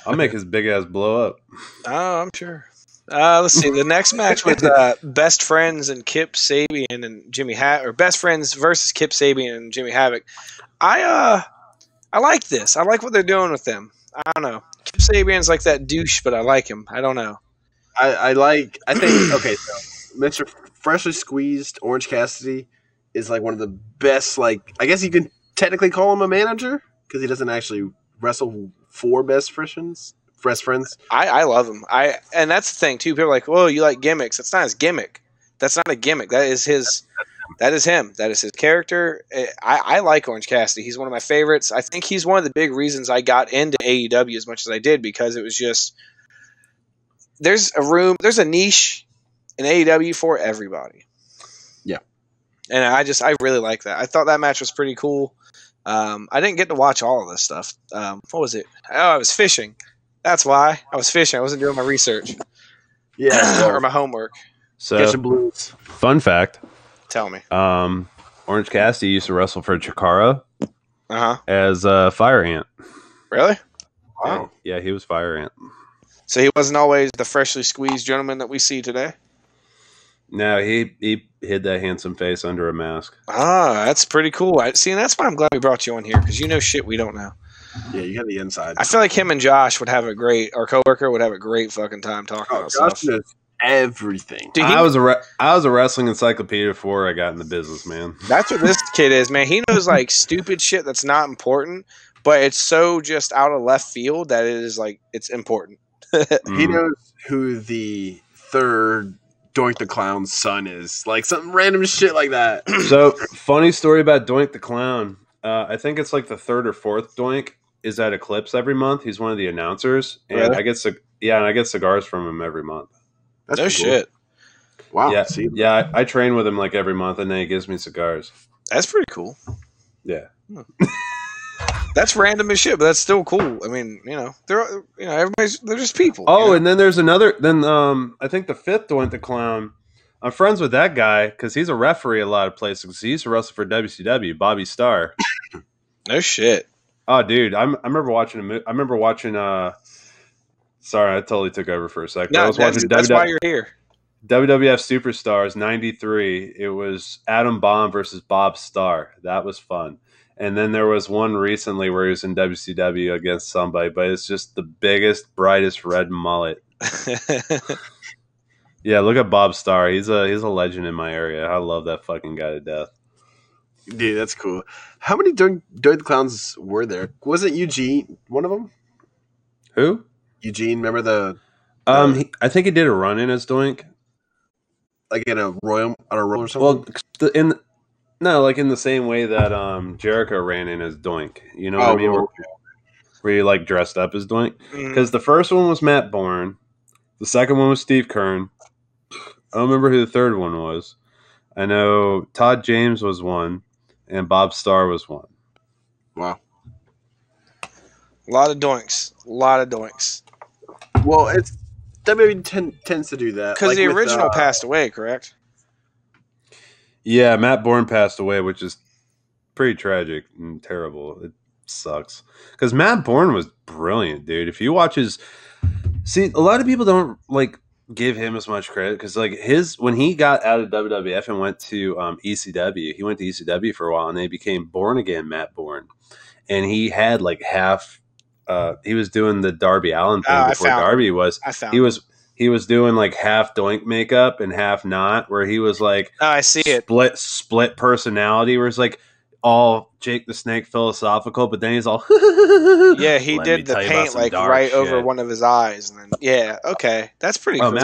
I'll make his big ass blow up. Oh, I'm sure. Let's see. The next match was Best Friends and Kip Sabian and Jimmy or Best Friends versus Kip Sabian and Jimmy Havoc. I like this. I like what they're doing with them. I don't know. Kip Sabian's like that douche, but I like him. I don't know. I think okay. So Mr. Freshly Squeezed Orange Cassidy is like one of the best. Like, I guess you can technically call him a manager because he doesn't actually wrestle for best friends. I love him. And that's the thing too. People are like, "Whoa, you like gimmicks?" That's not his gimmick. That's not a gimmick. That is his. That is him. That is his character. I like Orange Cassidy. He's one of my favorites. I think he's one of the big reasons I got into AEW as much as I did, because it was just there's a niche in AEW for everybody. Yeah, and I really like that. I thought that match was pretty cool. I didn't get to watch all of this stuff. What was it? Oh, I was fishing. That's why I was fishing. I wasn't doing my research. Yeah, or my homework. So, catching blues. Fun fact. Tell me. Orange Cassidy used to wrestle for Chikara as a Fire Ant. Really? Wow. Yeah, he was Fire Ant. So he wasn't always the freshly squeezed gentleman that we see today? No, he hid that handsome face under a mask. Ah, that's pretty cool. See, and that's why I'm glad we brought you on here, because you know shit we don't know. Yeah, you got the inside. I feel like him and Josh would have our coworker would have a great fucking time talking about stuff. everything. Dude, I was a wrestling encyclopedia before I got in the business, man. that's what this kid is, man. He knows like stupid shit that's not important, but it's so just out of left field that it is like it's important. He knows who the third Doink the Clown's son is. Like some random shit like that. So, funny story about Doink the Clown. I think it's like the third or fourth Doink is at Eclipse every month. He's one of the announcers, and Really? I get cigars from him every month. That's No pretty cool. shit. Wow. Yeah, See? yeah. I train with him like every month, and then he gives me cigars. That's pretty cool. Yeah. That's random as shit, but that's still cool. I mean, they're they're just people. Oh, and then there's another. Then I think the fifth Doink the Clown. I'm friends with that guy because he's a referee at a lot of places. He used to wrestle for WCW, Bobby Starr. No shit. Oh, dude, I remember watching I remember watching. Sorry, I totally took over for a second. No, I was watching that's why you're here. WWF Superstars '93. It was Adam Bomb versus Bob Starr. That was fun. And then there was one recently where he was in WCW against somebody, but it's just the biggest, brightest red mullet. Yeah, look at Bob Starr. He's a legend in my area. I love that fucking guy to death. Dude, that's cool. How many Doink the Clowns were there? Wasn't Eugene one of them? Who? Eugene, remember the I think he did a run in as Doink. like in a royal or something? Well, like in the same way that Jericho ran in as Doink. You know what I mean? Where he like dressed up as Doink. Because the first one was Matt Bourne, the second one was Steve Kern. I don't remember who the third one was. I know Todd James was one, and Bob Starr was one. Wow. A lot of doinks. Well, it's WWE tends to do that. Because like the with, original passed away, correct? Yeah, Matt Bourne passed away, which is pretty tragic and terrible. It sucks. Because Matt Bourne was brilliant, dude. If you watch his... See, a lot of people don't, like, give him as much credit. Because, like, when he got out of WWF and went to ECW, he went to ECW for a while, and they became Born-Again Matt Bourne. And he had, like, half... he was doing the Darby Allin thing before Darby was. He was doing like half Doink makeup and half not, where he was like, oh, I see split personality, where it's like all Jake the Snake philosophical, but then he's all yeah, he did the paint like right over one of his eyes, and then yeah, okay, that's pretty cool.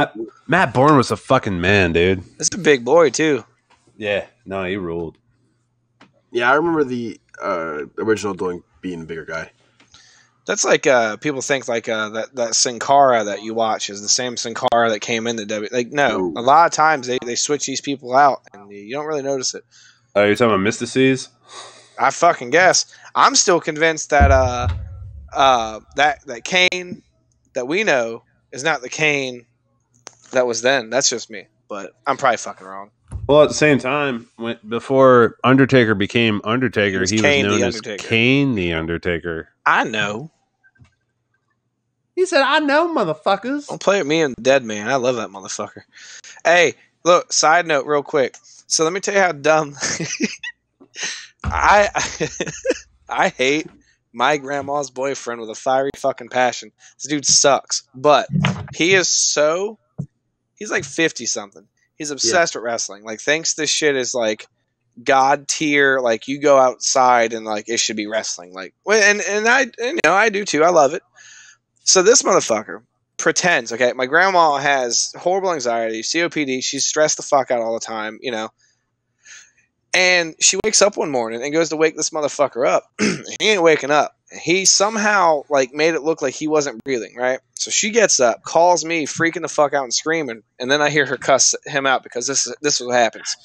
Matt Bourne was a fucking man, dude. That's a big boy too. Yeah, no, he ruled. Yeah, I remember the original Doink being a bigger guy. That's like people think like that Sin Cara that you watch is the same Sin Cara that came into W. Like no, a lot of times they switch these people out and you don't really notice it. Oh, you're talking about Mystices? I fucking guess. I'm still convinced that that Kane that we know is not the Kane that was then. That's just me, but I'm probably fucking wrong. Well, at the same time, before Undertaker became Undertaker, he was known as Kane the Undertaker. I know. He said, I know, motherfuckers. Don't play with me and the dead man. I love that motherfucker. Hey, look, side note real quick. So let me tell you how dumb I hate my grandma's boyfriend with a fiery fucking passion. This dude sucks. But he's like 50 something. He's obsessed with wrestling. Like thinks this shit is like God tier. Like you go outside and like it should be wrestling. Like and I do too. I love it. So this motherfucker pretends. Okay, my grandma has horrible anxiety, COPD. She's stressed the fuck out all the time. And she wakes up one morning and goes to wake this motherfucker up. He ain't waking up. He somehow like made it look like he wasn't breathing, right? So she gets up, calls me, freaking the fuck out and screaming, and then I hear her cuss him out because this is what happens.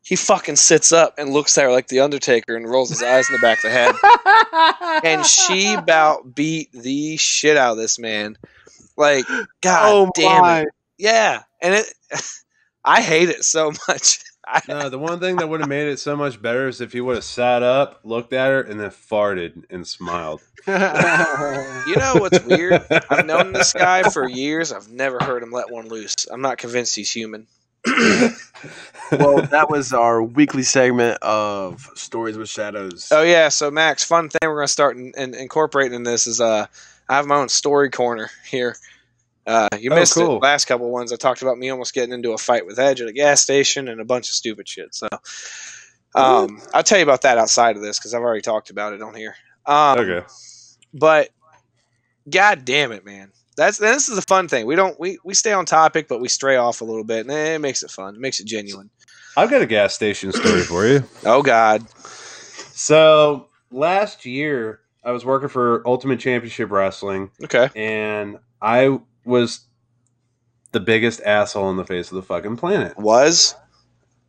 He fucking sits up and looks at her like the Undertaker and rolls his eyes in the back of the head. And she about beat the shit out of this man. Like, God damn it. Yeah. And I hate it so much. No, the one thing that would have made it so much better is if he would have sat up, looked at her, and then farted and smiled. You know what's weird? I've known this guy for years. I've never heard him let one loose. I'm not convinced he's human. Well, that was our weekly segment of Stories with Shadows. Oh, yeah. So, Max, fun thing we're going to start incorporating in this is I have my own story corner here. You missed cool. it. Last couple ones I talked about me almost getting into a fight with Edge at a gas station and a bunch of stupid shit. So I'll tell you about that outside of this because I've already talked about it on here. Okay. But god damn it, man. This is a fun thing. We stay on topic, but we stray off a little bit, and it makes it fun. It makes it genuine. I've got a gas station story for you. Oh God. So last year I was working for Ultimate Championship Wrestling. Okay. And I was the biggest asshole on the face of the fucking planet. Was?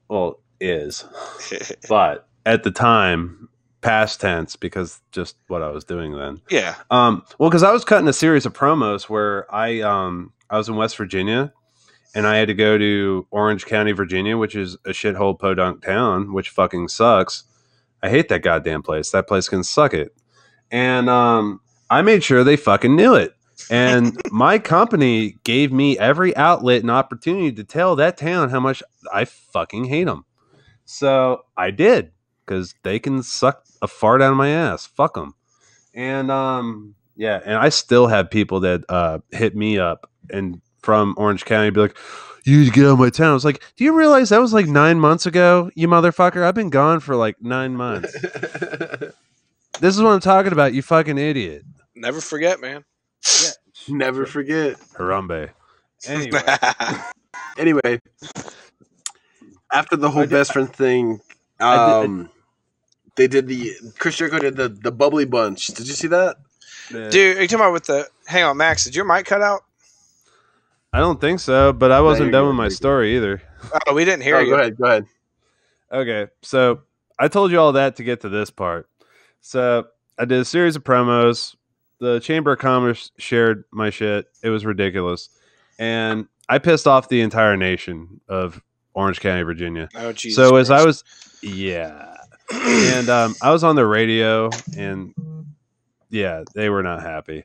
Well, is. But at the time, past tense, because just what I was doing then. Yeah. Well, because I was cutting a series of promos where I was in West Virginia, and I had to go to Orange County, Virginia, which is a shithole podunk town, which fucking sucks. I hate that goddamn place. That place can suck it. And I made sure they fucking knew it. And my company gave me every outlet and opportunity to tell that town how much I fucking hate them. So I did, because they can suck a fart out of my ass. Fuck them. And yeah, and I still have people that hit me up and from Orange County be like, "You need to get out of my town." I was like, "Do you realize that was like 9 months ago, you motherfucker? I've been gone for like 9 months." This is what I'm talking about, you fucking idiot. Never forget, man. Yeah. Never forget. Harambe. Anyway, after the whole best friend thing, they did Chris Jericho did the bubbly bunch. Did you see that? Dude, are you talking about with the... Hang on, Max, did your mic cut out? I don't think so, but I wasn't done with my story either. Oh, we didn't hear you. Go ahead. Okay, so I told you all that to get to this part. So I did a series of promos. The Chamber of Commerce shared my shit. It was ridiculous. And I pissed off the entire nation of Orange County, Virginia. Oh, Jesus So Christ. as I was... Yeah. And I was on the radio, and yeah, they were not happy.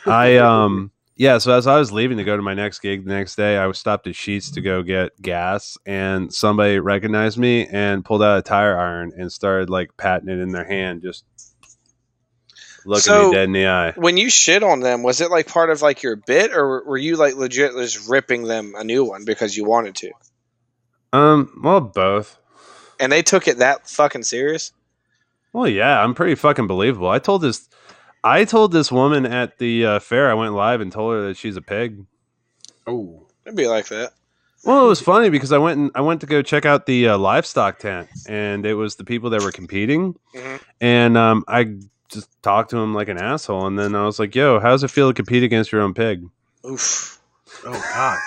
Yeah, so as I was leaving to go to my next gig the next day, I was stopped at Sheetz to go get gas, and somebody recognized me and pulled out a tire iron and started like patting it in their hand, just looking me dead in the eye. When you shit on them, was it like part of like your bit, or were you like legit just ripping them a new one because you wanted to? Well, both. And they took it that fucking serious? Well, yeah, I'm pretty fucking believable. I told this woman at the fair, I went live and told her that she's a pig. Oh, It'd be like that. Well, it was funny because I went to go check out the livestock tent, and it was the people that were competing, and I just talked to him like an asshole, and then I was like, "Yo, how does it feel to compete against your own pig?" Oof. Oh God.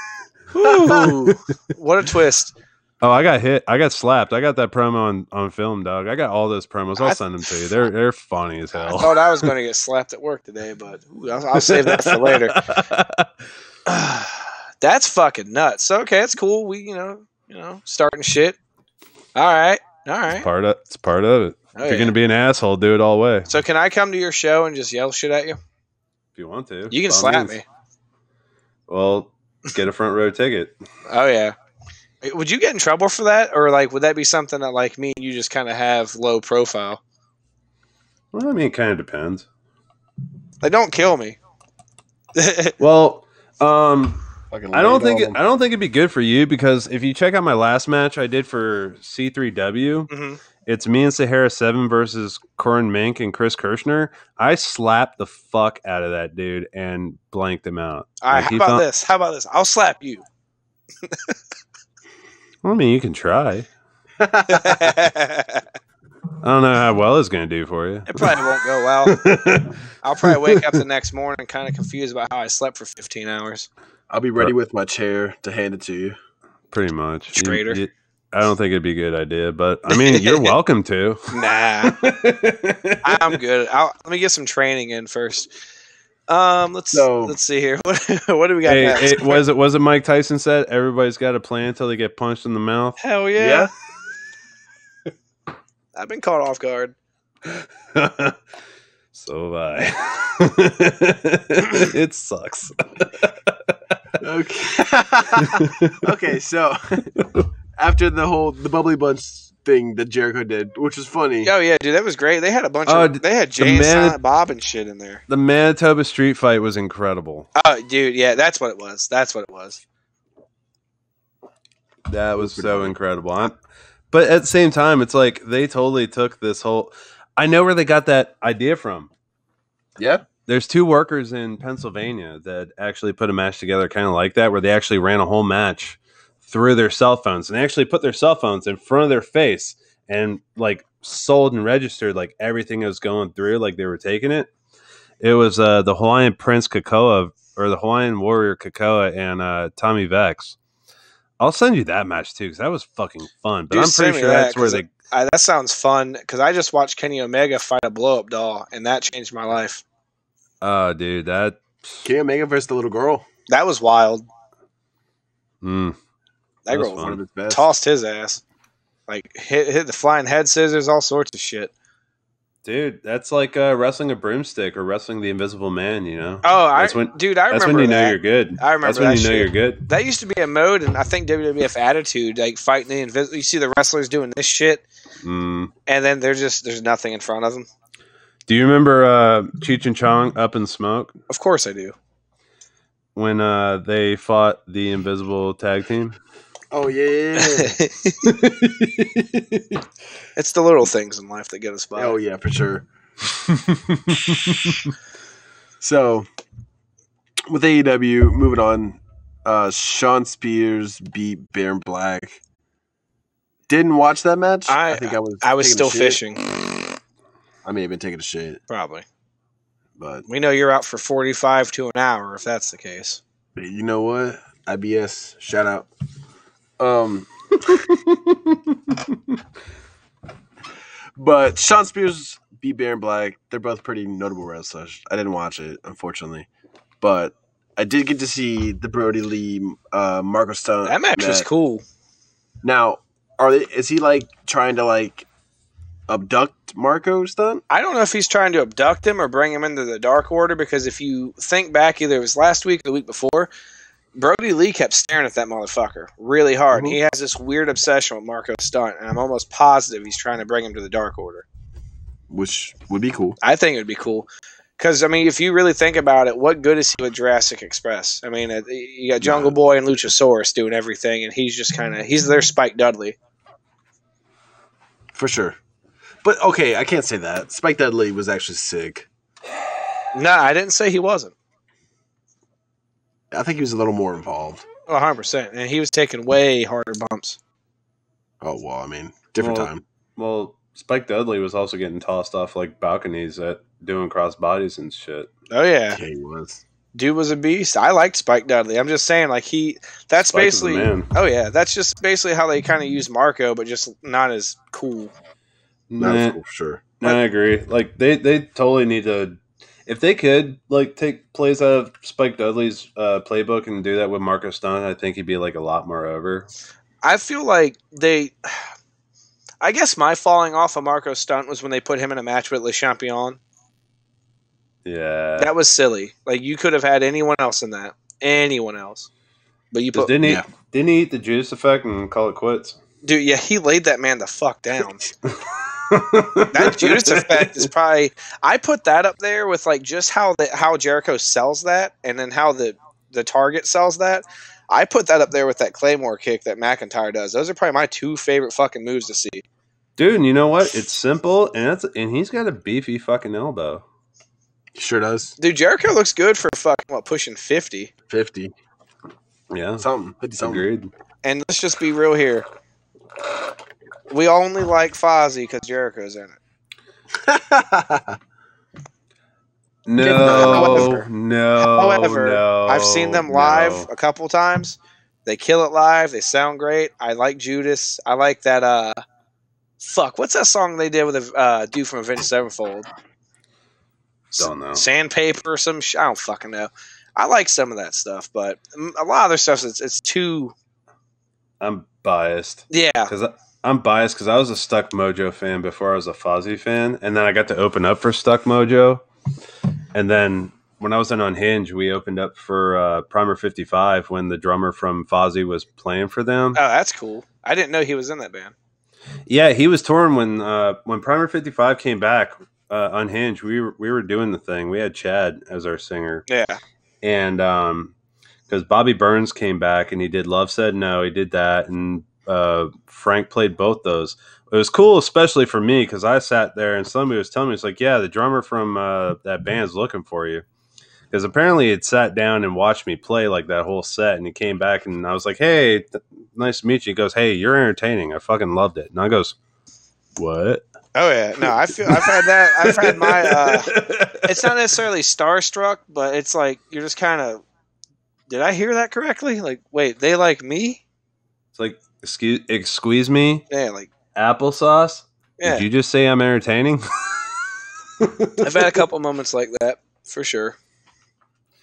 Ooh, what a twist. Oh, I got hit. I got slapped. I got that promo on film, dog. I got all those promos. I'll send them to you. They're funny as hell. I thought I was going to get slapped at work today, but I'll save that for later. That's fucking nuts. So, okay, it's cool. We, you know, starting shit. All right. It's part of it. Oh, if you're gonna be an asshole, do it all the way. So, can I come to your show and just yell shit at you? If you want to, you can slap me. Well, get a front row ticket. Oh yeah. Would you get in trouble for that, or like would that be something that like me and you just kind of have low profile? Well, I mean, it kind of depends. Like, don't kill me. Well, I don't think it'd be good for you, because if you check out my last match I did for C3W, it's me and Sahara 7 versus Corin Mink and Chris Kirshner. I slapped the fuck out of that dude and blanked him out. All right, how about this? I'll slap you. Well, I mean, you can try. I don't know how well it's going to do for you. It probably won't go well. I'll probably wake up the next morning kind of confused about how I slept for 15 hours. I'll be ready with my chair to hand it to you. Pretty much. Straighter. I don't think it'd be a good idea, but I mean, you're welcome to. Nah. I'm good. Let me get some training in first. Let's see here. What do we got next? Was it Mike Tyson said everybody's got a plan until they get punched in the mouth? Hell yeah. I've been caught off guard. So have I. It sucks. Okay. Okay, so after the bubbly bunch thing that Jericho did, which was funny. Oh yeah, dude, that was great. They had a bunch of they had Jay and Silent Bob and shit in there. The Manitoba street fight was incredible. Oh, dude, yeah, that's what it was. That was so incredible. But at the same time, it's like they totally took this whole. I know where they got that idea from. Yeah. There's 2 workers in Pennsylvania that actually put a match together kind of like that, where they actually ran a whole match through their cell phones, and they actually put their cell phones in front of their face and like sold and registered like everything that was going through, like they were taking it. It was the Hawaiian Prince Kakoa, or the Hawaiian Warrior Kakoa, and Tommy Vex. I'll send you that match too, because that was fucking fun. But Dude, I'm pretty sure that's where they. That sounds fun, because I just watched Kenny Omega fight a blow-up doll, and that changed my life. Oh, dude, that Kenny Omega versus the little girl. That was wild. that That was girl fun. One of his best. tossed his ass, like hit the flying head scissors, all sorts of shit. Dude, that's like wrestling a broomstick or wrestling the Invisible Man, you know? Oh, I remember that's when you know that. you're good. I remember That's when that you know shit. you're good. That used to be a mode, and I think WWF Attitude, like fighting the invisible. You see the wrestlers doing this shit, and then there's nothing in front of them. Do you remember Cheech and Chong Up in Smoke Of course I do. when they fought the Invisible Tag Team? Oh yeah. It's the little things in life that get us by. Oh yeah, for sure. So, with AEW, moving on, Sean Spears beat Baron Black. Didn't watch that match. I think I was taking a still shit. fishing. I may have been taking a shit, Probably. but We know you're out for 45 to an hour if that's the case. you know what? IBS, shout out. But Sean Spears beat Baron Black. They're both pretty notable wrestlers. I didn't watch it, unfortunately, but I did get to see the Brody Lee, Marco Stunt. That match was cool. Now, is he like trying to like abduct Marco Stunt? I don't know if he's trying to abduct him or bring him into the Dark Order, because if you think back, either it was last week or the week before, Brody Lee kept staring at that motherfucker really hard. Mm-hmm. He has this weird obsession with Marco Stunt, and I'm almost positive he's trying to bring him to the Dark Order. Which would be cool. I think it would be cool. Because, I mean, if you really think about it, what good is he with Jurassic Express? I mean, you got Jungle Boy and Luchasaurus doing everything, and he's just kind of, he's their Spike Dudley. For sure. But, okay, I can't say that. Spike Dudley was actually sick. No, I didn't say he wasn't. I think he was a little more involved. 100%. And he was taking way harder bumps. Oh, well, I mean, different time. Well, Spike Dudley was also getting tossed off like balconies at doing cross bodies and shit. Oh, yeah. Yeah, he was. Dude was a beast. I liked Spike Dudley. I'm just saying, like, that's Spike is basically, the man. oh, yeah, that's just basically how they kind of use Marco, but just not as cool. That was cool, for sure. I agree. Like they totally need to, if they could like take plays out of Spike Dudley's playbook and do that with Marco Stunt, I think he'd be like a lot more over. I feel like I guess my falling off of Marco Stunt was when they put him in a match with Le Champion. Yeah, That was silly. Like, you could have had anyone else in that. Anyone else. But you put... didn't he eat the juice effect and call it quits? Dude, yeah, he laid that man the fuck down. That Judas effect is probably... I put that up there with, like, just how Jericho sells that, and then how the Target sells that. I put that up there with that Claymore kick that McIntyre does. Those are probably my 2 favorite fucking moves to see. Dude, and you know what? It's simple, and he's got a beefy fucking elbow. He sure does. Dude, Jericho looks good for fucking, pushing 50. 50. Yeah. 50 something. Agreed. And let's just be real here. We only like Fozzy because Jericho's in it. No, However, I've seen them live a couple times. They kill it live. They sound great. I like Judas. I like that, what's that song they did with a dude from Avenged Sevenfold? Don't know. Sandpaper or some I don't fucking know. I like some of that stuff, but a lot of their stuff, it's too... I'm biased. Yeah. I'm biased because I was a Stuck Mojo fan before I was a Fozzy fan, and then I got to open up for Stuck Mojo. And then when I was in Unhinged, we opened up for Primer 55 when the drummer from Fozzy was playing for them. Oh, that's cool. I didn't know he was in that band. Yeah, he was touring when Primer 55 came back unhinged. We were doing the thing. We had Chad as our singer. Yeah. And because Bobby Burns came back and he did Love Said No, he did that, and Frank played both those. It was cool, especially for me, because I sat there and somebody was telling me, it's like, yeah, the drummer from that band's looking for you. Because apparently he'd sat down and watched me play like that whole set, and he came back and I was like, hey, nice to meet you. He goes, hey, you're entertaining. I fucking loved it. And I goes, what? Oh yeah, no, I've had that. I've had my. It's not necessarily starstruck, but it's like you're just kind of. Did I hear that correctly? Like, wait, they like me? It's like, excuse me, Yeah, like applesauce. yeah. Did you just say I'm entertaining? I've had a couple moments like that for sure.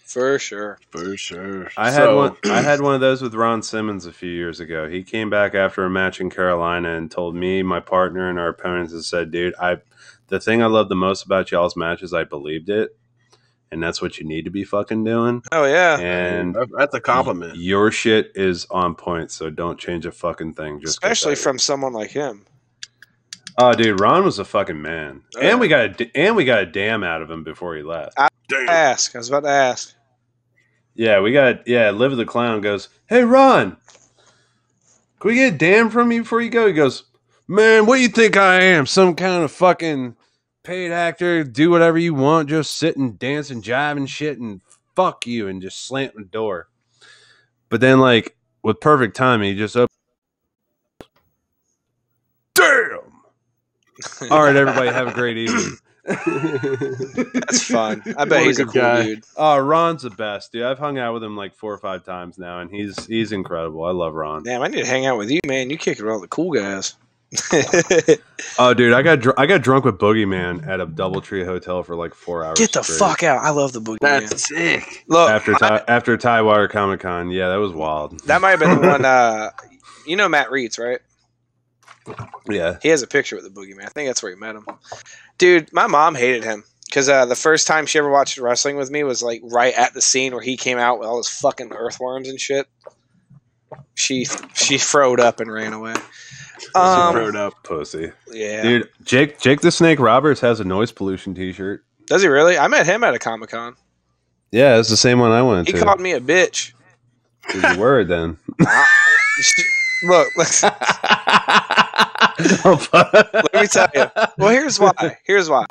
For sure. For sure. I had one of those with Ron Simmons a few years ago. He came back after a match in Carolina and told me, my partner, and our opponents, and said, dude, the thing I love the most about y'all's match is I believed it. And that's what you need to be fucking doing. Oh yeah. And that's a compliment. Your shit is on point, so don't change a fucking thing. Just especially from someone like him. Oh, dude, Ron was a fucking man. Oh, and we got a damn out of him before he left. I was about to ask. Yeah, Liv the Clown goes, hey, Ron, can we get a damn from you before you go? He goes, man, what do you think I am? Some kind of fucking paid actor, do whatever you want, just sit and dance and jive and shit, and fuck you, and just slam the door. But then, like, with perfect timing, he just opened. Damn! All right, everybody, have a great evening. That's fun. I bet he's a cool guy. dude. Oh, Ron's the best, dude. I've hung out with him like 4 or 5 times now, and he's incredible. I love Ron. Damn, I need to hang out with you, man. You kick it with all the cool guys. Oh, dude, I got drunk with Boogeyman at a DoubleTree hotel for like 4 hours. Get the straight. fuck out! I love the Boogie Man. That's sick. Look, After Tidewater Comic Con, yeah, that was wild. that might have been the one. You know Matt Reitz, right? Yeah, He has a picture with the Boogeyman. I think that's where he met him. Dude, my mom hated him because the first time she ever watched wrestling with me was like right at the scene where he came out with all his fucking earthworms and shit. She froed up and ran away. Throwed up. pussy. Yeah, Dude, Jake the Snake Roberts has a noise pollution T-shirt. does he really? I met him at a Comic Con. Yeah, it's the same one I went He to. called me a bitch. Who's the word then? Look, let me tell you. Well, here's why.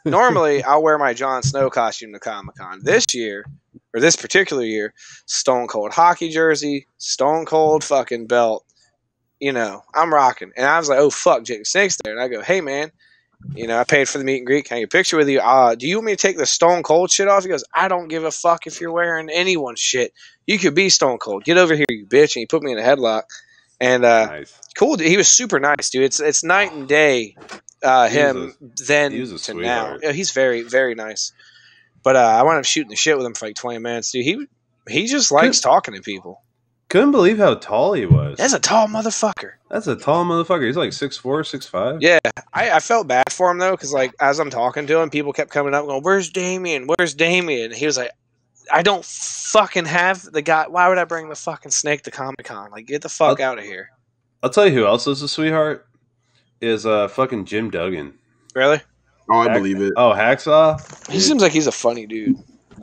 Normally, I'll wear my Jon Snow costume to Comic-Con. This year, or this particular year, Stone Cold hockey jersey, Stone Cold fucking belt. You know, I'm rocking. And I was like, oh, fuck, Jake the Snake's there. And I go, hey, man, you know, I paid for the meet and greet. Can I get a picture with you? Do you want me to take the Stone Cold shit off? He goes, I don't give a fuck if you're wearing anyone's shit. You could be Stone Cold. Get over here, you bitch. And he put me in a headlock. And Nice. cool, dude. He was super nice, dude. It's night and day. Him then he was a to now. sweetheart. Yeah, he's very, very nice. But I wound up shooting the shit with him for like 20 minutes, dude. He just likes talking to people. Couldn't believe how tall he was. That's a tall motherfucker. That's a tall motherfucker. He's like 6'4", 6'5". Yeah, I felt bad for him though, because like as I'm talking to him, people kept coming up going, "Where's Damien? Where's Damien?" He was like, "I don't fucking have the guy. Why would I bring the fucking snake to Comic Con? Like, get the fuck out of here." I'll tell you who else is a sweetheart is fucking Jim Duggan. Really? Oh, I believe it. Oh, Hacksaw. He seems like he's a funny dude.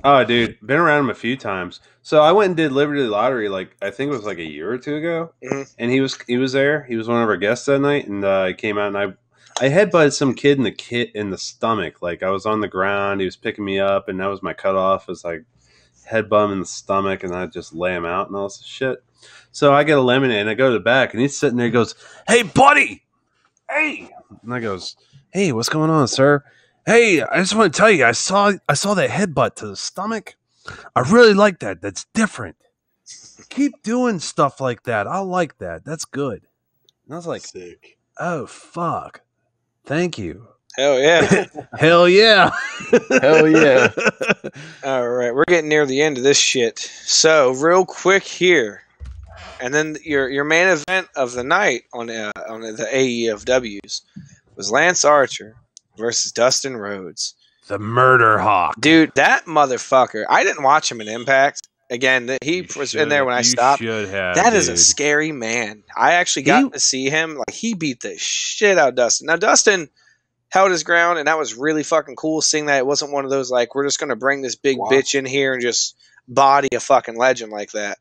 Oh, dude, been around him a few times. So I went and did Liberty Lottery, like I think it was like a year or two ago, and he was there. He was one of our guests that night, and he came out, and I headbutted some kid in the stomach. Like I was on the ground, he was picking me up, and that was my cutoff. It was like headbutt him in the stomach, and I just lay him out and all this shit. So I get a lemonade, and I go to the back, and he's sitting there. He goes, "Hey, buddy, hey," and I goes, "Hey, what's going on, sir?" "Hey, I just want to tell you, I saw that headbutt to the stomach. I really like that. That's different. Keep doing stuff like that. I like that. That's good." And I was like, Sick. "Oh, fuck. Thank you." Hell yeah. Hell yeah. Hell yeah. All right, we're getting near the end of this shit. So real quick here, and then your main event of the night on the AEFWs was Lance Archer versus Dustin Rhodes. The Murder Hawk. Dude, that motherfucker. I didn't watch him in Impact. Again, he You was in there when I you stopped. should have, That is a dude. scary man. I actually got to see him. Like, he beat the shit out of Dustin. Now, Dustin held his ground, and that was really fucking cool, seeing that it wasn't one of those, like, we're just going to bring this big bitch in here and just body a fucking legend like that.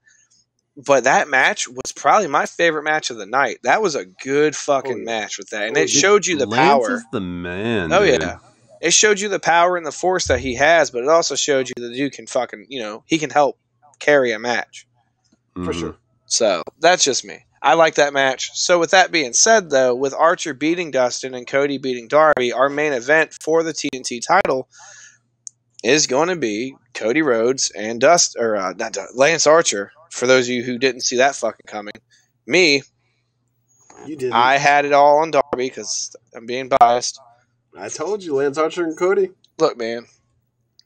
But that match was probably my favorite match of the night. That was a good fucking match with that. And it showed you the Lance power. is the man, Oh, dude. yeah. It showed you the power and the force that he has, but it also showed you that the dude can fucking, he can help carry a match. Mhm. For sure. So that's just me. I like that match. So with that being said, though, with Archer beating Dustin and Cody beating Darby, our main event for the TNT title is going to be Cody Rhodes and Lance Archer. For those of you who didn't see that fucking coming, me, You didn't. I had it all on Darby because I'm being biased. I told you, Lance Archer and Cody. Look, man,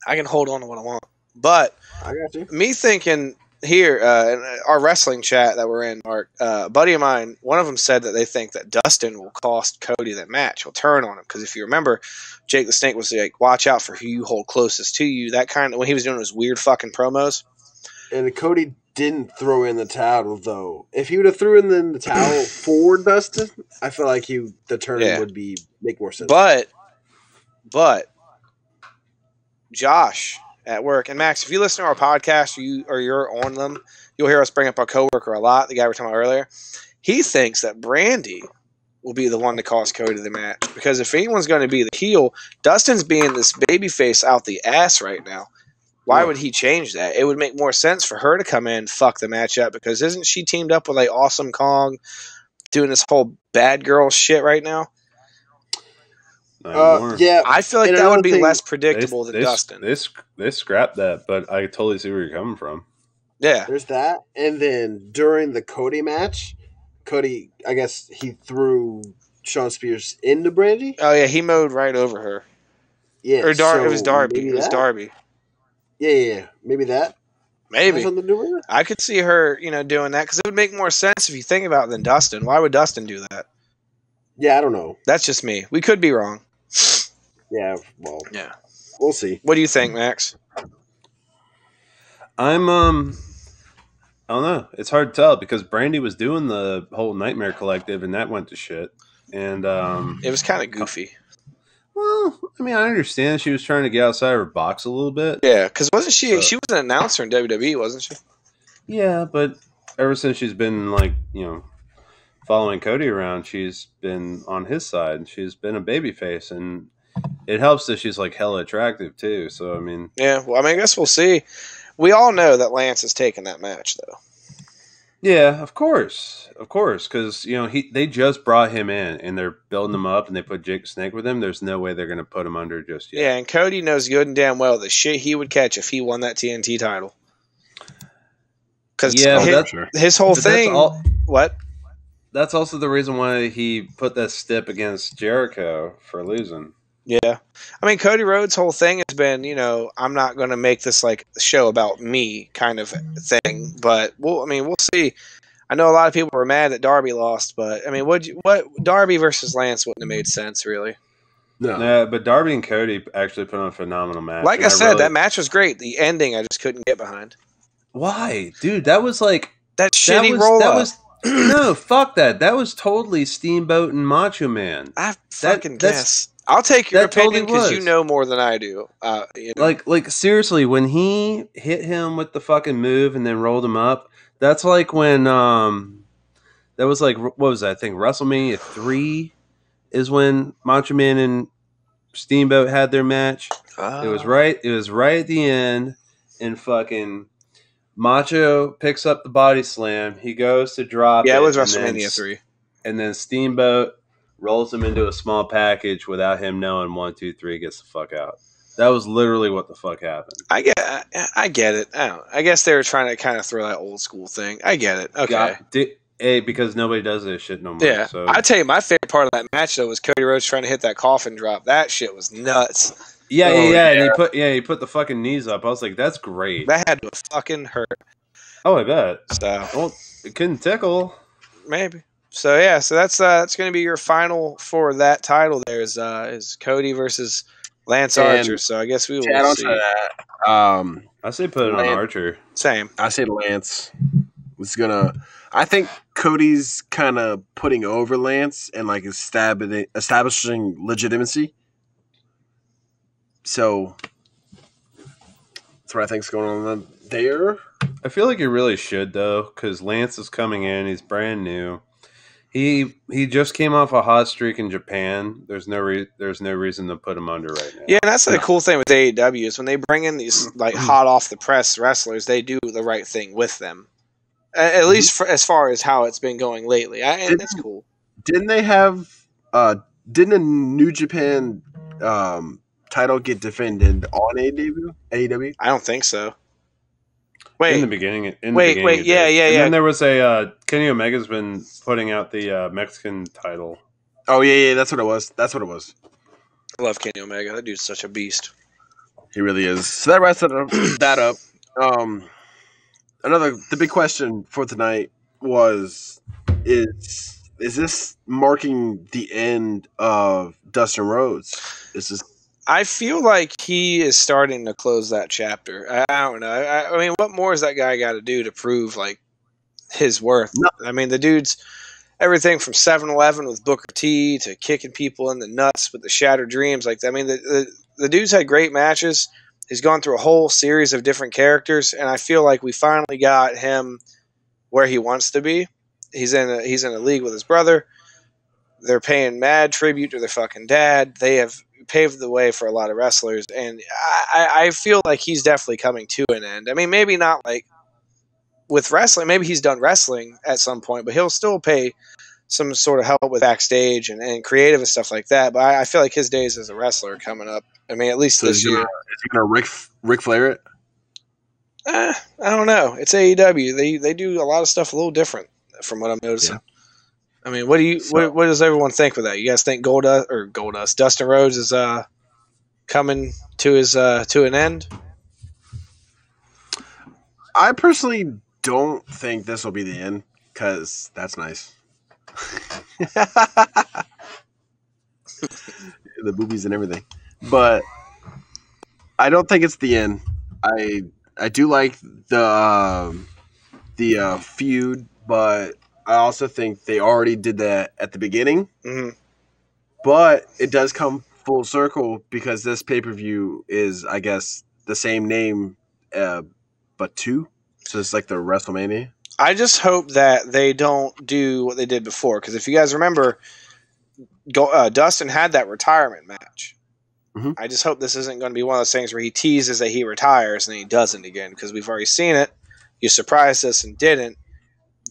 I can hold on to what I want, but I got you. me thinking here in our wrestling chat that we're in, Mark, a buddy of mine, one of them said that they think that Dustin will cost Cody that match. He'll turn on him because if you remember, Jake the Snake was like, "Watch out for who you hold closest to you." That kind of when he was doing those weird fucking promos. And Cody didn't throw in the towel, though. If he would have threw in the towel for Dustin, I feel like the turn would make more sense. But Josh at work, and Max, if you listen to our podcast or you're on them, you'll hear us bring up our coworker a lot, the guy we were talking about earlier. He thinks that Brandy will be the one to cost Cody the match. Because if anyone's going to be the heel, Dustin's being this babyface out the ass right now. Why would he change that? It would make more sense for her to come in and fuck the match up, because isn't she teamed up with like Awesome Kong doing this whole bad girl shit right now? Yeah, I feel like that would be less predictable than Dustin. They scrapped that, but I totally see where you're coming from. Yeah. There's that. And then during the Cody match, Cody, I guess he threw Sean Spears into Brandy. Oh, yeah, he mowed right over her. Yeah. Or it was Darby. It was Darby. Yeah. Maybe that. Maybe. Has something to do with it? I could see her, doing that, because it would make more sense if you think about it than Dustin. Why would Dustin do that? Yeah, I don't know. That's just me. We could be wrong. Yeah, well. Yeah. We'll see. What do you think, Max? I don't know. It's hard to tell because Brandy was doing the whole Nightmare Collective and that went to shit. And it was kind of goofy. Well, I mean, I understand she was trying to get outside of her box a little bit. Yeah, because wasn't she? She was an announcer in WWE, wasn't she? Yeah, but ever since she's been following Cody around, she's been on his side. She's been a babyface, and it helps that she's like hella attractive too. So I mean, yeah. Well, I mean, I guess we'll see. We all know that Lance is taking that match, though. Yeah, of course, because they just brought him in and they're building him up, and they put Jake Snake with him. There's no way they're going to put him under just yet. Yeah, and Cody knows good and damn well the shit he would catch if he won that TNT title. Because his whole thing. What? That's also the reason why he put that stip against Jericho for losing. Yeah. I mean, Cody Rhodes' whole thing has been, I'm not going to make this like show about me kind of thing. But, we'll see. I know a lot of people were mad that Darby lost, but, I mean, what Darby versus Lance wouldn't have made sense, really. No, but Darby and Cody actually put on a phenomenal match. Like I said, that match was great. The ending, I just couldn't get behind. Why? Dude, that was like... That shitty roll-up. No, fuck that. That was totally Steamboat and Macho Man. I fucking guess. I'll take your opinion because you know more than I do. Like seriously, when he hit him with the fucking move and then rolled him up, that's like when that was like, what was that? I think WrestleMania 3 is when Macho Man and Steamboat had their match. It was right at the end, and fucking Macho picks up the body slam. He goes to drop it. Yeah, it was WrestleMania 3. And then Steamboat rolls him into a small package without him knowing 1, 2, 3, gets the fuck out. That was literally what the fuck happened. I get it. I guess they were trying to kind of throw that old school thing. I get it. Okay. Because nobody does that shit no more. Yeah. So. I tell you, my favorite part of that match though was Cody Rhodes trying to hit that coffin drop. That shit was nuts. Yeah. And he put the fucking knees up. I was like, that's great. That had to fucking hurt. Oh, I bet. So, well, it couldn't tickle. Maybe. So yeah, so that's going to be your final for that title. There is Cody versus Lance And Archer. So I guess we to add will on see. to that, I say put it on Archer. Same. I say Lance was gonna. I think Cody's kind of putting over Lance and like establishing legitimacy. So that's what I think's going on there. I feel like he really should though, because Lance is coming in. He's brand new. He just came off a hot streak in Japan. There's no reason to put him under right now. Yeah, and that's the cool thing with AEW is when they bring in these like hot off the press wrestlers, they do the right thing with them. At least as far as how it's been going lately, and that's cool. Didn't they have? Didn't a New Japan title get defended on AEW? I don't think so. Wait, in the beginning. Yeah. And then there was a Kenny Omega's been putting out the Mexican title. Oh yeah, that's what it was. I love Kenny Omega. That dude's such a beast. He really is. So that wraps that up. The big question for tonight was: Is this marking the end of Dustin Rhodes? I feel like he is starting to close that chapter. I don't know. I mean, what more has that guy got to do to prove like his worth? No. I mean, the dude's everything from 7-Eleven with Booker T to kicking people in the nuts with the Shattered Dreams. Like, I mean, the dude's had great matches. He's gone through a whole series of different characters, and I feel like we finally got him where he wants to be. He's in a league with his brother. They're paying mad tribute to their fucking dad. They have paved the way for a lot of wrestlers, and I feel like he's definitely coming to an end. I mean, maybe not like with wrestling. Maybe he's done wrestling at some point, but he'll still pay some sort of help with backstage and creative and stuff like that. But I feel like his days as a wrestler are coming up. I mean, at least this year. Is he going to Ric Flair it? I don't know. It's AEW. They do a lot of stuff a little different from what I'm noticing. Yeah. I mean, what does everyone think with that? You guys think Dustin Rhodes is coming to his to an end? I personally don't think this will be the end because that's nice. The boobies and everything, but I don't think it's the end. I do like the feud, but I also think they already did that at the beginning. Mm-hmm. But it does come full circle because this pay-per-view is, I guess, the same name, but 2. So it's like the WrestleMania. I just hope that they don't do what they did before. Because if you guys remember, Dustin had that retirement match. Mm-hmm. I just hope this isn't going to be one of those things where he teases that he retires and then he doesn't again. Because we've already seen it. You surprised us and didn't.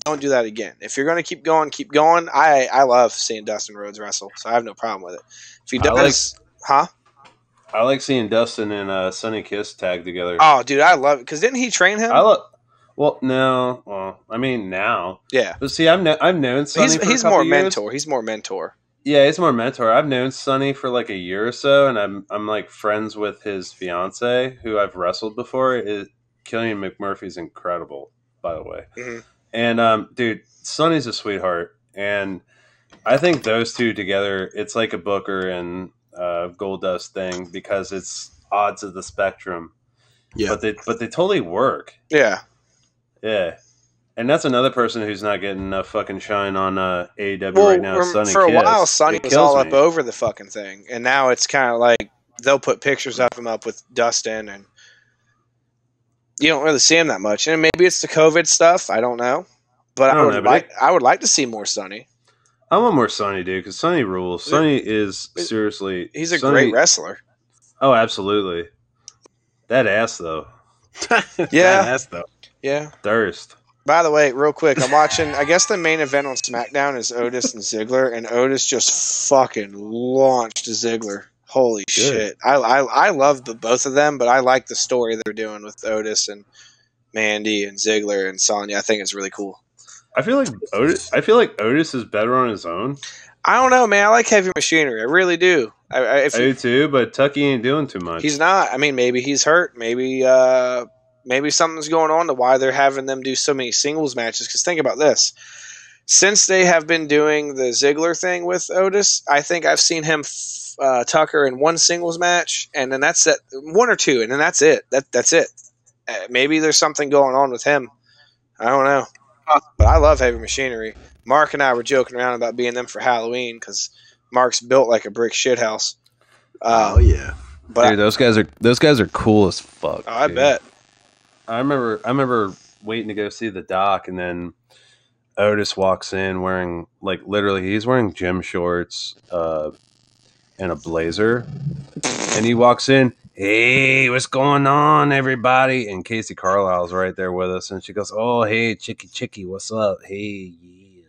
Don't do that again. If you're going to keep going, keep going. I love seeing Dustin Rhodes wrestle, so I have no problem with it. If he does, I like seeing Dustin and Sonny Kiss tag together. Oh, dude, I love it. Because didn't he train him? Now. Yeah. But see, I've known Sonny for he's a more years. mentor. He's more mentor. Yeah, he's more mentor. I've known Sonny for like a year or so, and I'm like friends with his fiance, who I've wrestled before. Killian McMurphy's incredible, by the way. Mm-hmm. And dude, Sonny's a sweetheart, and I think those two together, it's like a Booker and Goldust thing because it's odds of the spectrum. Yeah, but they totally work. Yeah. And that's another person who's not getting enough fucking shine on AEW right now. Sonny for a Kiss. while, Sonny was all up over the fucking thing, and now it's kind of like they'll put pictures of him up with Dustin, and you don't really see him that much. And maybe it's the COVID stuff. I don't know, but I would like to see more Sonny. I want more Sonny, dude, because Sonny rules. Sonny is seriously. He's a great wrestler. Oh, absolutely. That ass though. Yeah. That ass though. Yeah. Thirst. By the way, real quick, I'm watching. I guess the main event on SmackDown is Otis and Ziggler, and Otis just fucking launched Ziggler. Holy shit! I love both of them, but I like the story they're doing with Otis and Mandy and Ziggler and Sonya. I think it's really cool. I feel like Otis is better on his own. I don't know, man. I like Heavy Machinery. I really do. I do too, but Tucky ain't doing too much. He's not. I mean, maybe he's hurt. Maybe something's going on to why they're having them do so many singles matches. Because think about this. since they have been doing the Ziggler thing with Otis, I think I've seen him Tucker in one singles match, and then that's it, one or two, and then that's it. That's it. Maybe there's something going on with him. I don't know, but I love Heavy Machinery. Mark and I were joking around about being them for Halloween because Mark's built like a brick shithouse. Oh yeah, but dude, those guys are cool as fuck. Oh, I bet. I remember waiting to go see the doc, and then Otis walks in wearing, like, literally, he's wearing gym shorts and a blazer, and he walks in. Hey, what's going on, everybody? And Casey Carlisle's right there with us, and she goes, "Oh, hey, Chicky, what's up? Hey, yeah."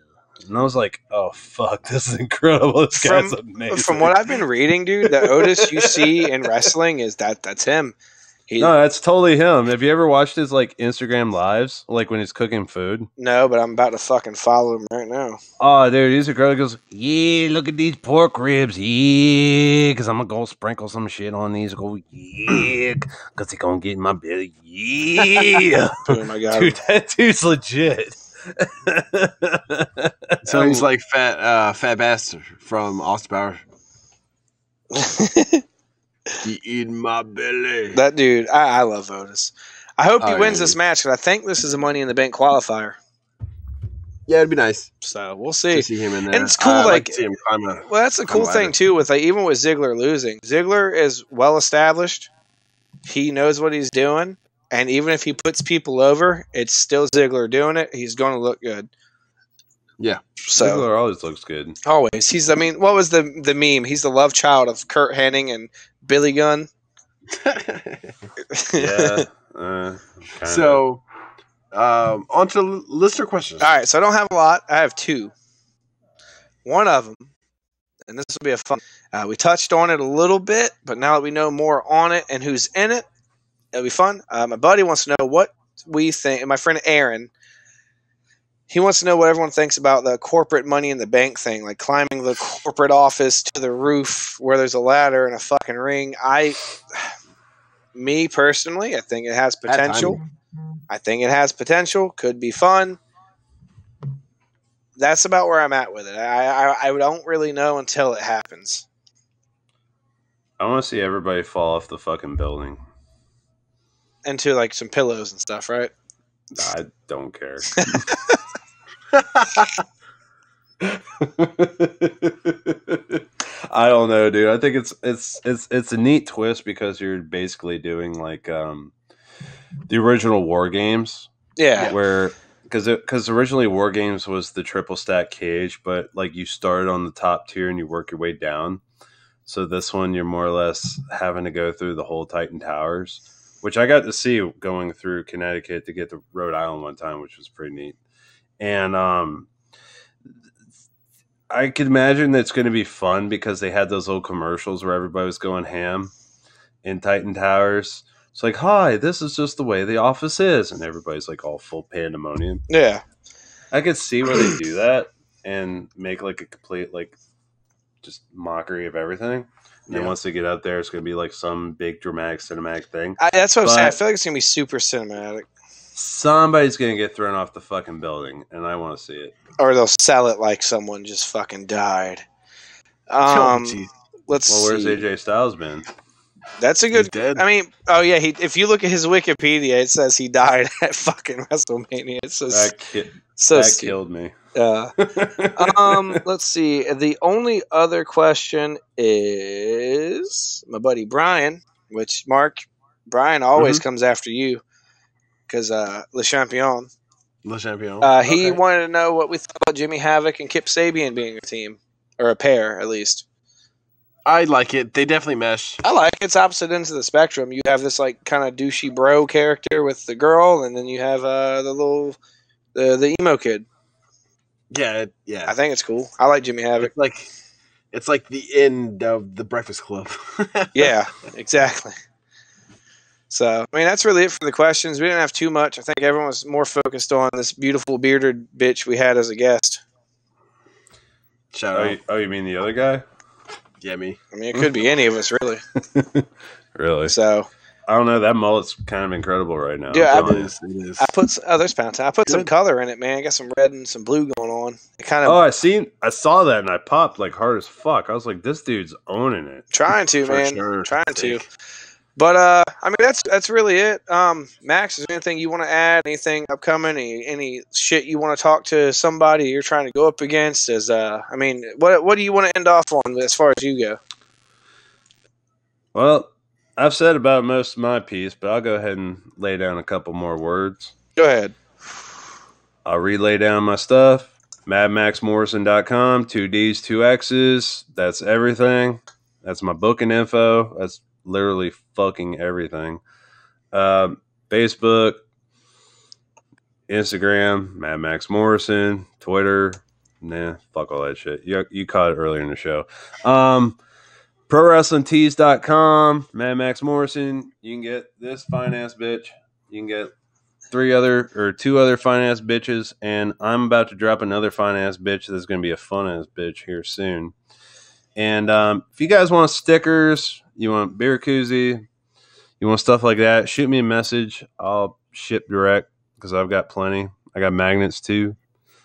And I was like, "Oh, fuck, this is incredible. This guy's amazing." From what I've been reading, dude, the Otis you see in wrestling that's him. No, that's totally him. Have you ever watched his, like, Instagram lives, like when he's cooking food? No, but I'm about to fucking follow him right now. Oh, dude, he's a girl. He goes, "Yeah, look at these pork ribs. Yeah, because I'm going to go sprinkle some shit on these. Go, yeah, because they're going to get in my belly. Yeah." Oh, my God. Dude, that dude's legit. so he's like fat bastard from Austin Power. He eat my belly. That dude, I love Otis. I hope he wins this match because I think this is a Money in the Bank qualifier. Yeah, it'd be nice. So we'll see. To see him in there. And it's cool, like to see him climb well, that's the cool thing too. With like even with Ziggler losing, Ziggler is well established. He knows what he's doing, and even if he puts people over, it's still Ziggler doing it. He's going to look good. Yeah. So Ziggler always looks good. Always. He's. I mean, what was the meme? He's the love child of Kurt Hennig and Billy Gunn. Yeah. So, on to listener questions. All right. So I don't have a lot. I have two. One of them, and this will be a fun. We touched on it a little bit, but now that we know more on it and who's in it, it'll be fun. My buddy wants to know what we think, and my friend Aaron, he wants to know what everyone thinks about the corporate Money in the Bank thing, like climbing the corporate office to the roof where there's a ladder and a fucking ring. Me personally, I think it has potential. I think it has potential. Could be fun. That's about where I'm at with it. I don't really know until it happens. I want to see everybody fall off the fucking building. Into like some pillows and stuff, right? I don't care. I don't know, dude. I think it's a neat twist because you're basically doing like the original War Games. Yeah. Where because originally War Games was the triple stack cage, but like you started on the top tier and you work your way down. So this one you're more or less having to go through the whole Titan Towers, which I got to see going through Connecticut to get to Rhode Island one time, which was pretty neat. And I could imagine that's going to be fun because they had those old commercials where everybody was going ham in Titan Towers. It's like, "Hi, this is just the way the office is," and everybody's like all full pandemonium. Yeah, I could see where they do that and make like a complete like just mockery of everything. And then once they get out there, it's going to be like some big dramatic cinematic thing. That's what I'm saying. I feel like it's going to be super cinematic. Somebody's going to get thrown off the fucking building, and I want to see it. Or they'll sell it like someone just fucking died. Let's see. Where's AJ Styles been? That's a good. I mean, oh yeah. If you look at his Wikipedia, it says he died at fucking WrestleMania. It says that killed me. Let's see. The only other question is my buddy Brian, which Brian always comes after you because Le Champion. Le Champion. He wanted to know what we thought about Jimmy Havoc and Kip Sabian being a team or a pair at least. I like it. They definitely mesh. I like it. It's opposite ends of the spectrum. You have this like kind of douchey bro character with the girl, and then you have the emo kid. Yeah. I think it's cool. I like Jimmy Havoc. It's like the end of the Breakfast Club. Yeah, exactly. So, I mean, that's really it for the questions. We didn't have too much. I think everyone was more focused on this beautiful bearded bitch we had as a guest. Shout out. Oh, you mean the other guy? Yeah, me. I mean, it could be any of us, really. Really? So, I don't know. That mullet's kind of incredible right now. Yeah, It is. I put there's Pound Town. I put some Good. color in it, man. I got some red and some blue going on. It kind of I saw that and I popped like hard as fuck. I was like, this dude's owning it. trying to, For man. sure. Trying to. Sick. But I mean that's really it. Max, is there anything you want to add? Anything upcoming? Any shit you want to talk to somebody you're trying to go up against? I mean, what do you want to end off on as far as you go? Well, I've said about most of my piece, but I'll go ahead and lay down a couple more words. Go ahead. I'll relay down my stuff. MaddMaxxMorrison.com, 2 D's, 2 X's. That's everything. That's my booking info. That's literally fucking everything. Facebook, Instagram, Madd Maxx Morrison, Twitter. Nah, fuck all that shit. You caught it earlier in the show. ProWrestlingTees.com, Madd Maxx Morrison. You can get this fine ass bitch. You can get 2 other fine ass bitches, and I'm about to drop another fine ass bitch that's going to be a fun ass bitch here soon. And if you guys want stickers, you want beer koozie, you want stuff like that, shoot me a message. I'll ship direct because I've got plenty. I got magnets too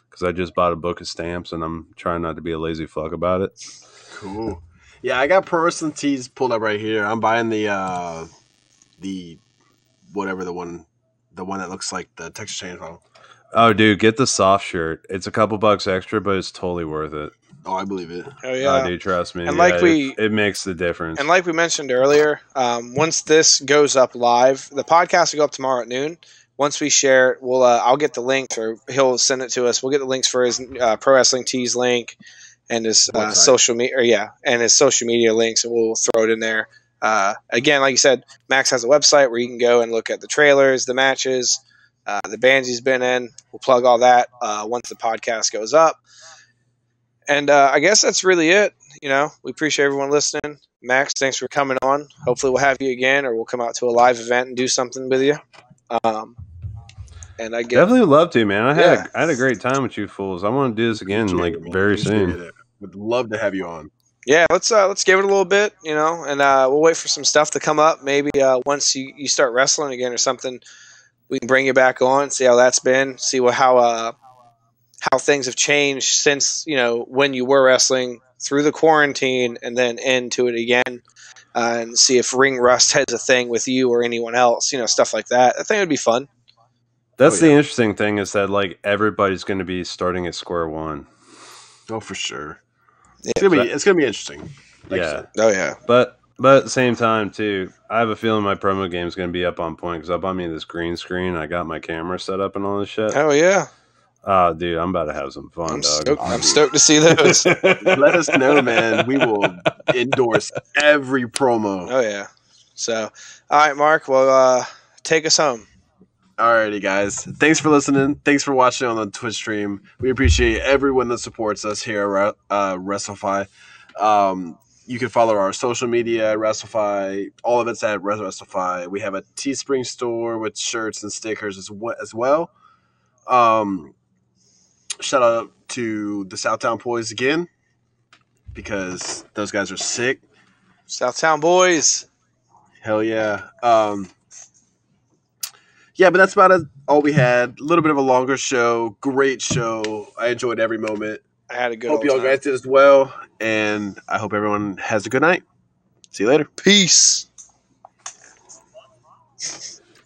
because I just bought a book of stamps and I'm trying not to be a lazy fuck about it. Cool. Yeah, I got Pro Wrestling Tees pulled up right here. I'm buying the whatever the one that looks like the Texas Chainsaw. Oh, dude, get the soft shirt. It's a couple bucks extra, but it's totally worth it. Oh, I believe it. Oh yeah, Oh, dude, trust me. And yeah, like it makes the difference. And like we mentioned earlier, once this goes up live, the podcast will go up tomorrow at noon. Once we share it, I'll get the links, or he'll send it to us. We'll get the links for his Pro Wrestling Tees link and his social media, and his social media links, and we'll throw it in there. Again, like you said, Max has a website where you can go and look at the trailers, the matches, the bands he's been in. We'll plug all that once the podcast goes up. And I guess that's really it. You know, we appreciate everyone listening. Max, thanks for coming on. Hopefully we'll have you again, or we'll come out to a live event and do something with you. And I definitely would love to, man. I had a great time with you fools. I want to do this again very soon. Would love to have you on. Yeah, let's give it a little bit, you know, and we'll wait for some stuff to come up. Maybe once you start wrestling again or something, we can bring you back on, see how that's been, see how things have changed since, you know, when you were wrestling through the quarantine and then into it again, and see if ring rust has a thing with you or anyone else, you know, stuff like that. I think it would be fun. That's the interesting thing is that like everybody's going to be starting at square one. Oh, for sure. Yeah, it's gonna be interesting. Yeah. Oh yeah. But at the same time too, I have a feeling my promo game is going to be up on point because I bought me this green screen. I got my camera set up and all this shit. Oh yeah. Oh, dude, I'm about to have some fun, dog. I'm stoked to see those. Let us know, man. We will endorse every promo. Oh yeah. So, all right, Mark. Well, take us home. Alrighty, guys. Thanks for listening. Thanks for watching on the Twitch stream. We appreciate everyone that supports us here at Wrestlfyi. You can follow our social media at Wrestlfyi. All of it's at Wrestlfyi. We have a Teespring store with shirts and stickers as well. Shout out to the Southtown Boys again because those guys are sick. Southtown Boys. Hell yeah. Yeah, but that's about it. All we had. A little bit of a longer show. Great show. I enjoyed every moment. I had a good Hope you all guys did as well. And I hope everyone has a good night. See you later. Peace.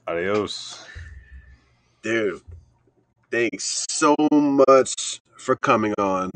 Adios. Dude, thanks so much for coming on.